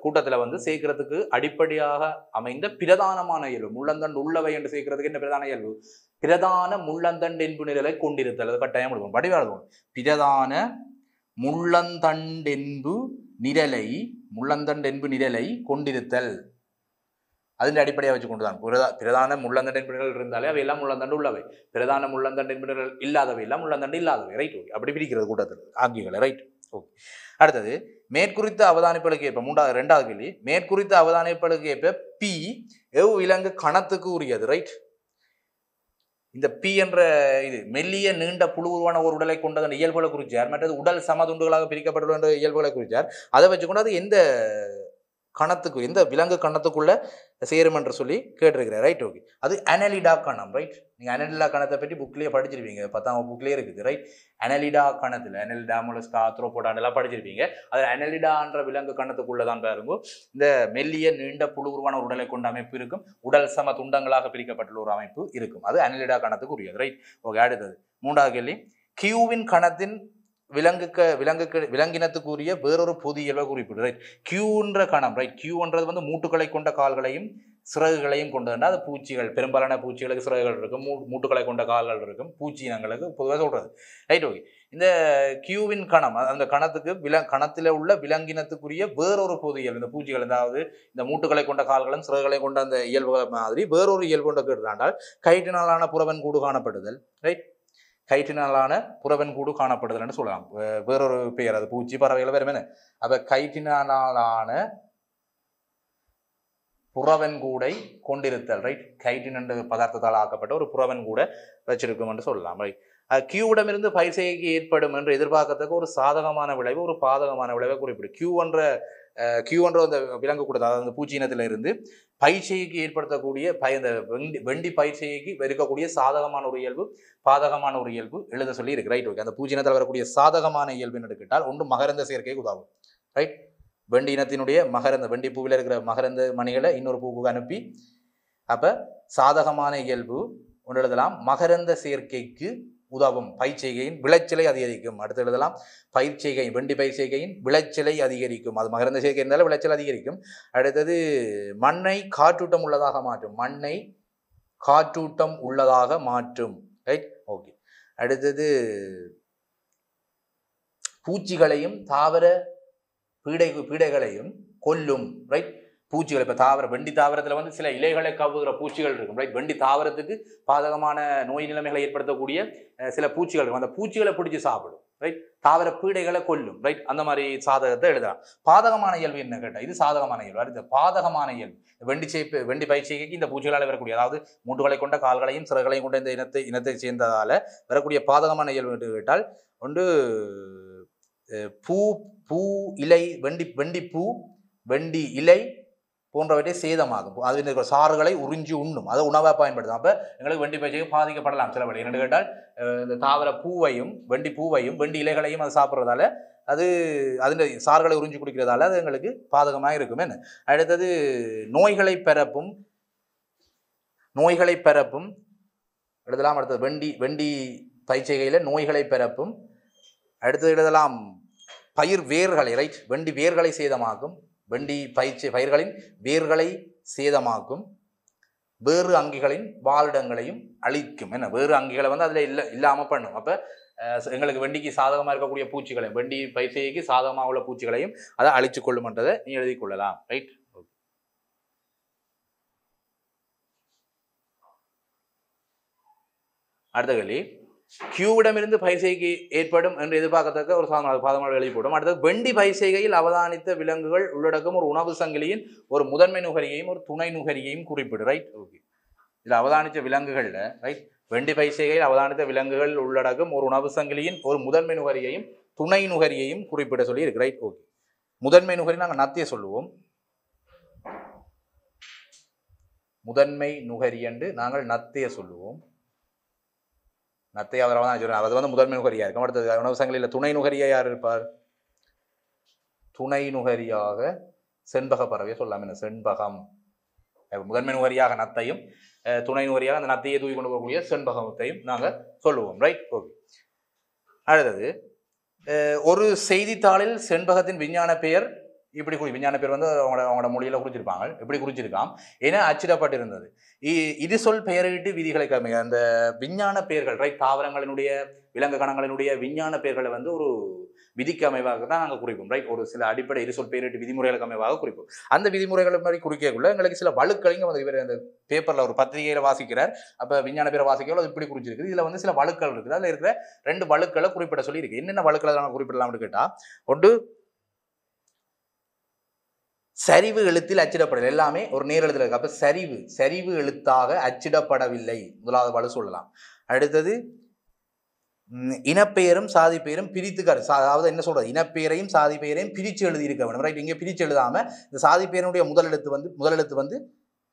கூட்டத்துல வந்து சேர்க்கிறதுக்கு அடிப்படையாக அமைந்த பிரதானமான இயல்பு. முள்ளந்தண்டு உள்ளவை என்று சேர்க்கிறதுக்கு என்ன பிரதான இயல்பு? பிரதான முள்ளந்தண்டு என்பு நிரலை கொண்டிருத்தல். அது கட்டாயம் எழுதுவோம், வடிவாளம். பிரதான முள்ளந்தண்டென்பு நிரலை கொண்டிருத்தல். அதன் அடிப்படையாக வச்சு கொண்டுதான் பிரதான முள்ளந்தண்டு என்பு நிரல் இருந்தாலே அவை எல்லாம் முள்ளந்தண்டு உள்ளவை, பிரதான முள்ளந்தண்டு என்பு நிரல் இல்லாதவை எல்லாம் முள்ளந்தண்டு இல்லாதவை ரைட். ஓகே, அப்படி பிரிக்கிறது கூட்டத்தில் ஆங்கிகளை ரைட். ஓகே, அடுத்தது மேற்குறித்த அவதானிப்புகளுக்கு ஏற்ப ரெண்டாவது கேள்வி, மேற்குறித்த அவதானிப்புகளுக்கு ஏற்ப பி விலங்கு கணத்துக்கு உரியது. ரைட், இந்த பி என்ற இது மெல்லிய நீண்ட புழு உருவான ஒரு உடலை கொண்டதன் இயல்புகளை குறிச்சார். மற்றது உடல் சமதுண்டுகளாக பிரிக்கப்பட்டுள்ள என்ற இயல்புகளை குறிச்சார். அதை வச்சுக்கொண்டு அது எந்த கணத்துக்கு, எந்த விலங்கு கணத்துக்குள்ள சேரும் என்று சொல்லி கேட்டிருக்கிறார். Right, okay. அது அனலிடா கணம். ரைட், நீங்கள் அனலிடா கணத்தை பற்றி புக்லேயே படிச்சிருப்பீங்க, 10ஆம் புக்லேயே இருக்குது. ரைட், அனலிடா கணத்தில் அனலிடா மொலஸ்கா ஆத்ரோபோடா எல்லாம் படிச்சிருப்பீங்க. அது அனலிடான்ற விலங்கு கணத்துக்குள்ள தான் பாருங்க இந்த மெல்லிய நீண்ட புழு உருவான ஒரு உடலை கொண்ட அமைப்பு இருக்கும், உடல் சம துண்டங்களாக பிரிக்கப்பட்டுள்ள ஒரு அமைப்பு இருக்கும். அது அனலிடா கணத்துக்கு உரியது. Right, okay. அடுத்தது மூன்றாவது கேள்வி, கியூவின் கணத்தின் விலங்கினத்துக்குரிய வேறொரு பொது இயல்பை குறிப்பிடு. ரைட், கியூன்ற கணம். ரைட், கியூன்றது வந்து மூட்டுக்களை கொண்ட கால்களையும் சிறகுகளையும் கொண்டதுன்னா அது பூச்சிகள், பெரும்பாலான பூச்சிகளுக்கு சிறகுகள் இருக்கும், மூட்டுக்களை கொண்ட கால்கள் இருக்கும், பூச்சி இனங்களுக்கு பொதுவாக சொல்றது. Right, okay. இந்த கியூவின் கணம், அந்த கணத்துக்கு கணத்தில் உள்ள விலங்கினத்துக்குரிய வேறொரு பொது இயல்பு, இந்த பூச்சிகள், அதாவது இந்த மூட்டுக்களை கொண்ட கால்களும் சிறகுகளை கொண்ட அந்த இயல்புகளை மாதிரி வேறொரு இயல்பு கொண்ட கேட்டால் கைட்டினாலான புறவன் கூடு காணப்படுதல். ரைட், கைட்டினாலான புறவன் கூடு காணப்படுதல்னு சொல்லலாம். வேறொரு பெயர், அது பூச்சி பறவைகள் வேறு என்ன. அப்ப கைட்டினாலான புறவன் கூடை கொண்டிருத்தல். ரைட், கைட்டின் என்ற பதார்த்தத்தால் ஆக்கப்பட்ட ஒரு புறவன் கூட வச்சிருக்கும் என்று சொல்லலாம். ரைட், கியூவிடமிருந்து பயிர் செய்கைக்கு ஏற்படும் என்று எதிர்பார்க்கத்தக்க ஒரு சாதகமான விளைவு, ஒரு பாதகமான விளைவை குறிப்பிடும். கியூ என்ற அந்த விலங்கு கூட, அதாவது அந்த பூச்சி இனத்தில இருந்து பயிர் செய்கைக்கு ஏற்படுத்தக்கூடிய இந்த வெண்டி பயிர் செய்கைக்கு இருக்கக்கூடிய சாதகமான ஒரு இயல்பு, பாதகமான ஒரு இயல்பு எழுத சொல்லி இருக்கு. Right, okay. அந்த பூச்சி இனத்தில் வரக்கூடிய சாதகமான இயல்பு எடுத்துக்கிட்டால் ஒன்று மகரந்த சேர்க்கைக்கு உதவும். ரைட், வெண்டி இனத்தினுடைய மகரந்த, வெண்டி பூவில் இருக்கிற மகரந்த மணிகளை இன்னொரு பூவுக்கு அனுப்பி, அப்ப சாதகமான இயல்பு ஒன்று எழுதலாம், மகரந்த சேர்க்கைக்கு உதவும், பயிர்ச்செய்கையின் விளைச்சலை அதிகரிக்கும். அடுத்து எழுதலாம், பயிர்ச்செய்கை, வெண்டி பயிர்ச்செய்கையின் விளைச்சலை அதிகரிக்கும். அது மகரந்த சேர்க்கை இருந்தாலும் விளைச்சல் அதிகரிக்கும். அடுத்தது மண்ணை காற்றூட்டம் உள்ளதாக மாற்றும், மண்ணை காற்றூட்டம் உள்ளதாக மாற்றும். Right, okay. அடுத்தது பூச்சிகளையும் தாவர பீடைகளையும் கொல்லும். ரைட், பூச்சிகள், இப்போ வெண்டி தாவரத்தில் வந்து சில இலைகளை கவுகிற பூச்சிகள் இருக்கும். ரைட், வெண்டி தாவரத்துக்கு பாதகமான நோய் நிலைமைகளை ஏற்படுத்தக்கூடிய சில பூச்சிகள் இருக்கும், அந்த பூச்சிகளை பிடிச்சி சாப்பிடும். ரைட், தாவர பீடைகளை கொல்லும். ரைட், அந்த மாதிரி சாதகத்தை எழுதலாம். பாதகமான இயல்பு என்ன கேட்டால் இது சாதகமான இயல்பு. அடுத்த பாதகமான இயல்பு, வெண்டி பயிற்சிக்கு இந்த பூச்சிகளால் வரக்கூடிய, அதாவது மூட்டுகளை கொண்ட கால்களையும் சிறகுகளையும் கொண்ட இந்த இனத்தை சேர்ந்ததால வரக்கூடிய பாதகமான இயல்பு என்று கேட்டால் ஒன்று பூ இலை, வெண்டி பூ, வெண்டி இலை போன்றவற்றை சேதமாகும். அது இருக்கிற சாறுகளை உறிஞ்சி உண்ணும், அதை உணவாக பயன்படுத்தும். அப்போ எங்களுக்கு வெண்டி பயிற்சிக்கு பாதிக்கப்படலாம் சில வழி. என்னென்னு கேட்டால் இந்த தாவர பூவையும் வெண்டி இலைகளையும் அது சாப்பிட்றதால, அது அதன் சாறுகளை உறிஞ்சி குடிக்கிறதால அது எங்களுக்கு பாதகமாக இருக்கும். என்ன அடுத்தது நோய்களை பரப்பும் எழுதலாம். அடுத்தது வெண்டி பயிற்சிகையில் நோய்களை பரப்பும். அடுத்தது எழுதலாம் பயிர் வேர்களை. ரைட், வெண்டி வேர்களை சேதமாக்கும், வெண்டி பயிர்களின் வேர்களை சேதமாக்கும், வேறு அங்கிகளின் வாழிடங்களையும் அழிக்கும். என்ன வேறு அங்கிகளை வந்து அதில் இல்லாமல் பண்ணும். அப்போ எங்களுக்கு வெண்டிக்கு சாதகமாக இருக்கக்கூடிய பூச்சிகளையும், வெண்டி பயிற்சிக்கு சாதகமாக உள்ள பூச்சிகளையும் அதை அழிச்சு கொள்ளும்ன்றதை நீ எழுதி கொள்ளலாம். ரைட், அடுத்த கேள்வி, கியூவிடமிருந்து பயிர் செய்கை ஏற்படும் என்று எதிர்பார்க்கத்தக்க ஒரு பாதமாக எழுதிப்படும். அடுத்தது வெண்டி பயிர் செய்கையில் அவதானித்த விலங்குகள் உள்ளடக்கும் ஒரு உணவு சங்கிலியின் ஒரு முதன்மை நுகரியையும் ஒரு துணை நுகரியையும் குறிப்பிடு. Right, okay. இதில் அவதானித்த விலங்குகள்ல, ரைட், வெண்டி பயிர் செய்கையில் அவதானித்த விலங்குகள் உள்ளடக்கும் ஒரு உணவு சங்கிலியின் ஒரு முதன்மை நுகரியையும் துணை நுகரியையும் குறிப்பிட சொல்லி இருக்கு. Right, okay. முதன்மை நுகரி நாங்கள் நத்திய சொல்லுவோம், முதன்மை நுகரி என்று நாங்கள் நத்திய சொல்லுவோம். நத்தையை அவரை தான் சொல்லுவாங்க, அது வந்து முதன்மை நுகரியா இருக்கும். அடுத்தது உணவு சங்கிலியில் துணை நுகரியா யார் இருப்பார்? துணை நுகரியாக செண்பக பறவையை சொல்லலாம். என்ன செண்பகம். முதன்மை நுகரியாக நத்தையும், துணை நுகரியாக அந்த நத்தையை தூக்கி கொண்டு போகக்கூடிய செண்பகத்தையும் நாங்கள் சொல்லுவோம். Right, okay. அடுத்தது ஒரு செய்தித்தாளில் செண்பகத்தின் விஞ்ஞான பெயர் இப்படி விஞ்ஞான பேர் வந்து அவங்களோட மொழியில குறிச்சிருப்பாங்க, எப்படி குறிச்சிருக்காம் ஏன்னா அச்சிடப்பட்டிருந்தது. இது சொல் பெயரிட்டு விதிகளை கம்மியா அந்த விஞ்ஞான பெயர்கள். ரைட், தாவரங்களினுடைய விலங்கு கணங்களினுடைய விஞ்ஞான பெயர்களை வந்து ஒரு விதிக்கு அமைவாக தான் நாங்கள் குறிப்போம். ரைட், ஒரு சில அடிப்படை இருசொல் பெயரிட்டு விதிமுறைகளுக்கு அமைவாக குறிப்போம். அந்த விதிமுறைகளை மாதிரி குறிக்கக்குள்ள எங்களுக்கு சில வழுக்களையும் வந்து இவர் அந்த பேப்பர்ல ஒரு பத்திரிகையில வாசிக்கிறார். அப்ப விஞ்ஞான பேரை வாசிக்கல இப்படி குறிச்சிருக்கு. இதுல வந்து சில வழுக்கள் இருக்குது. அதுல இருக்கிற 2 வழுக்களை குறிப்பிட சொல்லி இருக்கு. என்னென்ன வழுக்களை நாங்கள் குறிப்பிடலாம்னு கேட்டா, ஒன்று சரிவு எழுத்தில் அச்சிடப்படவில்லை. எல்லாமே ஒரு நேர் எழுத்துல இருக்கு. அப்ப சரிவு எழுத்தாக அச்சிடப்படவில்லை, முதலாவது பாடு சொல்லலாம். அடுத்தது இனப்பெயரும் சாதி பெயரும் பிரித்து அதாவது என்ன சொல்றது, இனப்பெயரையும் சாதி பெயரையும் பிரித்து எழுதி இருக்க வேண்டும். ரைட், இங்கே பிரித்து எழுதாம இந்த சாதி பெயருடைய முதல் எழுத்து வந்து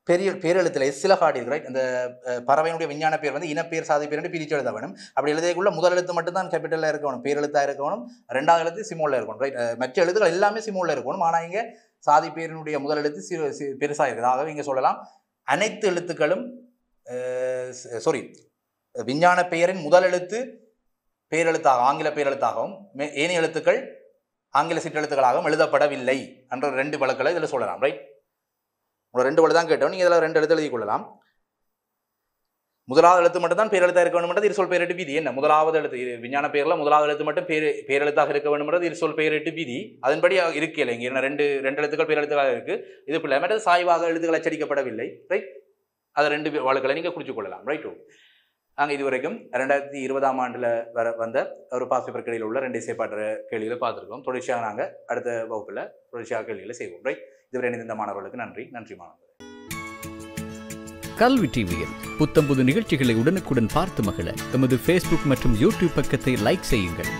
பெரிய பேரெழுத்துல எஸ்ல காட்டியிருக்கு. ரைட், அந்த பறவையினுடைய விஞ்ஞான பேர் வந்து இனப்பெயர் சாதி பேர் பிரித்து எழுத வேணும். அப்படி எழுதக்குள்ள முதல் எழுத்து மட்டும் தான் கேபிட்டல்ல இருக்கணும், பேரெழுத்தா இருக்கணும். ரெண்டாவது எழுத்து சிமோல்ல இருக்கணும். ரைட், மற்ற எழுத்துக்கள் எல்லாமே சிமோல்ல இருக்கணும். ஆனா இங்க சாதி பேரினுடைய முதல் எழுத்து பெருசா இருக்குது. ஆகவே இங்க சொல்லலாம் அனைத்து எழுத்துக்களும் விஞ்ஞான பெயரின் முதல் எழுத்து பேரெழுத்தாக ஆங்கில பேரெழுத்தாகவும் ஏனைய எழுத்துக்கள் ஆங்கில சிற்றெழுத்துக்களாகவும் எழுதப்படவில்லை என்ற 2 வழக்குகளை இதில் சொல்லலாம். ரைட், ஒரு 2 வழக்கு தான் கேட்டோம். நீங்கள் இதில் 2 எழுத்து எழுதி கொள்ளலாம். முதலாவது எழுத்து மட்டும் தான் பேரெழுத்தாக இருக்க வேண்டும். இது சொல் பெயரிட்டு விதி. என்ன முதலாவது எழுத்து விஞ்ஞான பெயரில் முதலாவது எழுத்து மட்டும் பேரெழுத்தாக இருக்க வேண்டும். இது சொல் பெயரிட்டு விதி. அதன்படி இருக்கல. இங்கே என்ன 2 எழுத்துக்கள் பேரெழுத்துக்காக இருக்கு. இது பிள்ளை மற்றது சாய்வாக எழுத்துக்கள் அச்சடிக்கப்படவில்லை. ரைட், அதை 2 வழக்குகளை நீங்கள் குறிச்சு கொள்ளலாம். ரைட், நாங்கள் இதுவரைக்கும் 2020ஆம் ஆண்டில் வந்த ஒரு பாசிபர் கேள்வியில் உள்ள 2 இசைப்பாட்டு கேள்விகளை பார்த்துருக்கோம். தொடர்ச்சியாக நாங்கள் அடுத்த வகுப்பில் தொடர்ச்சியாக கேள்விகளை செய்வோம். ரைட், இதுவரை இந்த மாணவர்களுக்கு நன்றி மாணவர்கள். கல்வி டிவியில் புத்தம்புது நிகழ்ச்சிகளை உடனுக்குடன் பார்த்து மகிழ எமது Facebook மற்றும் YouTube பக்கத்தை லைக் செய்யுங்கள்.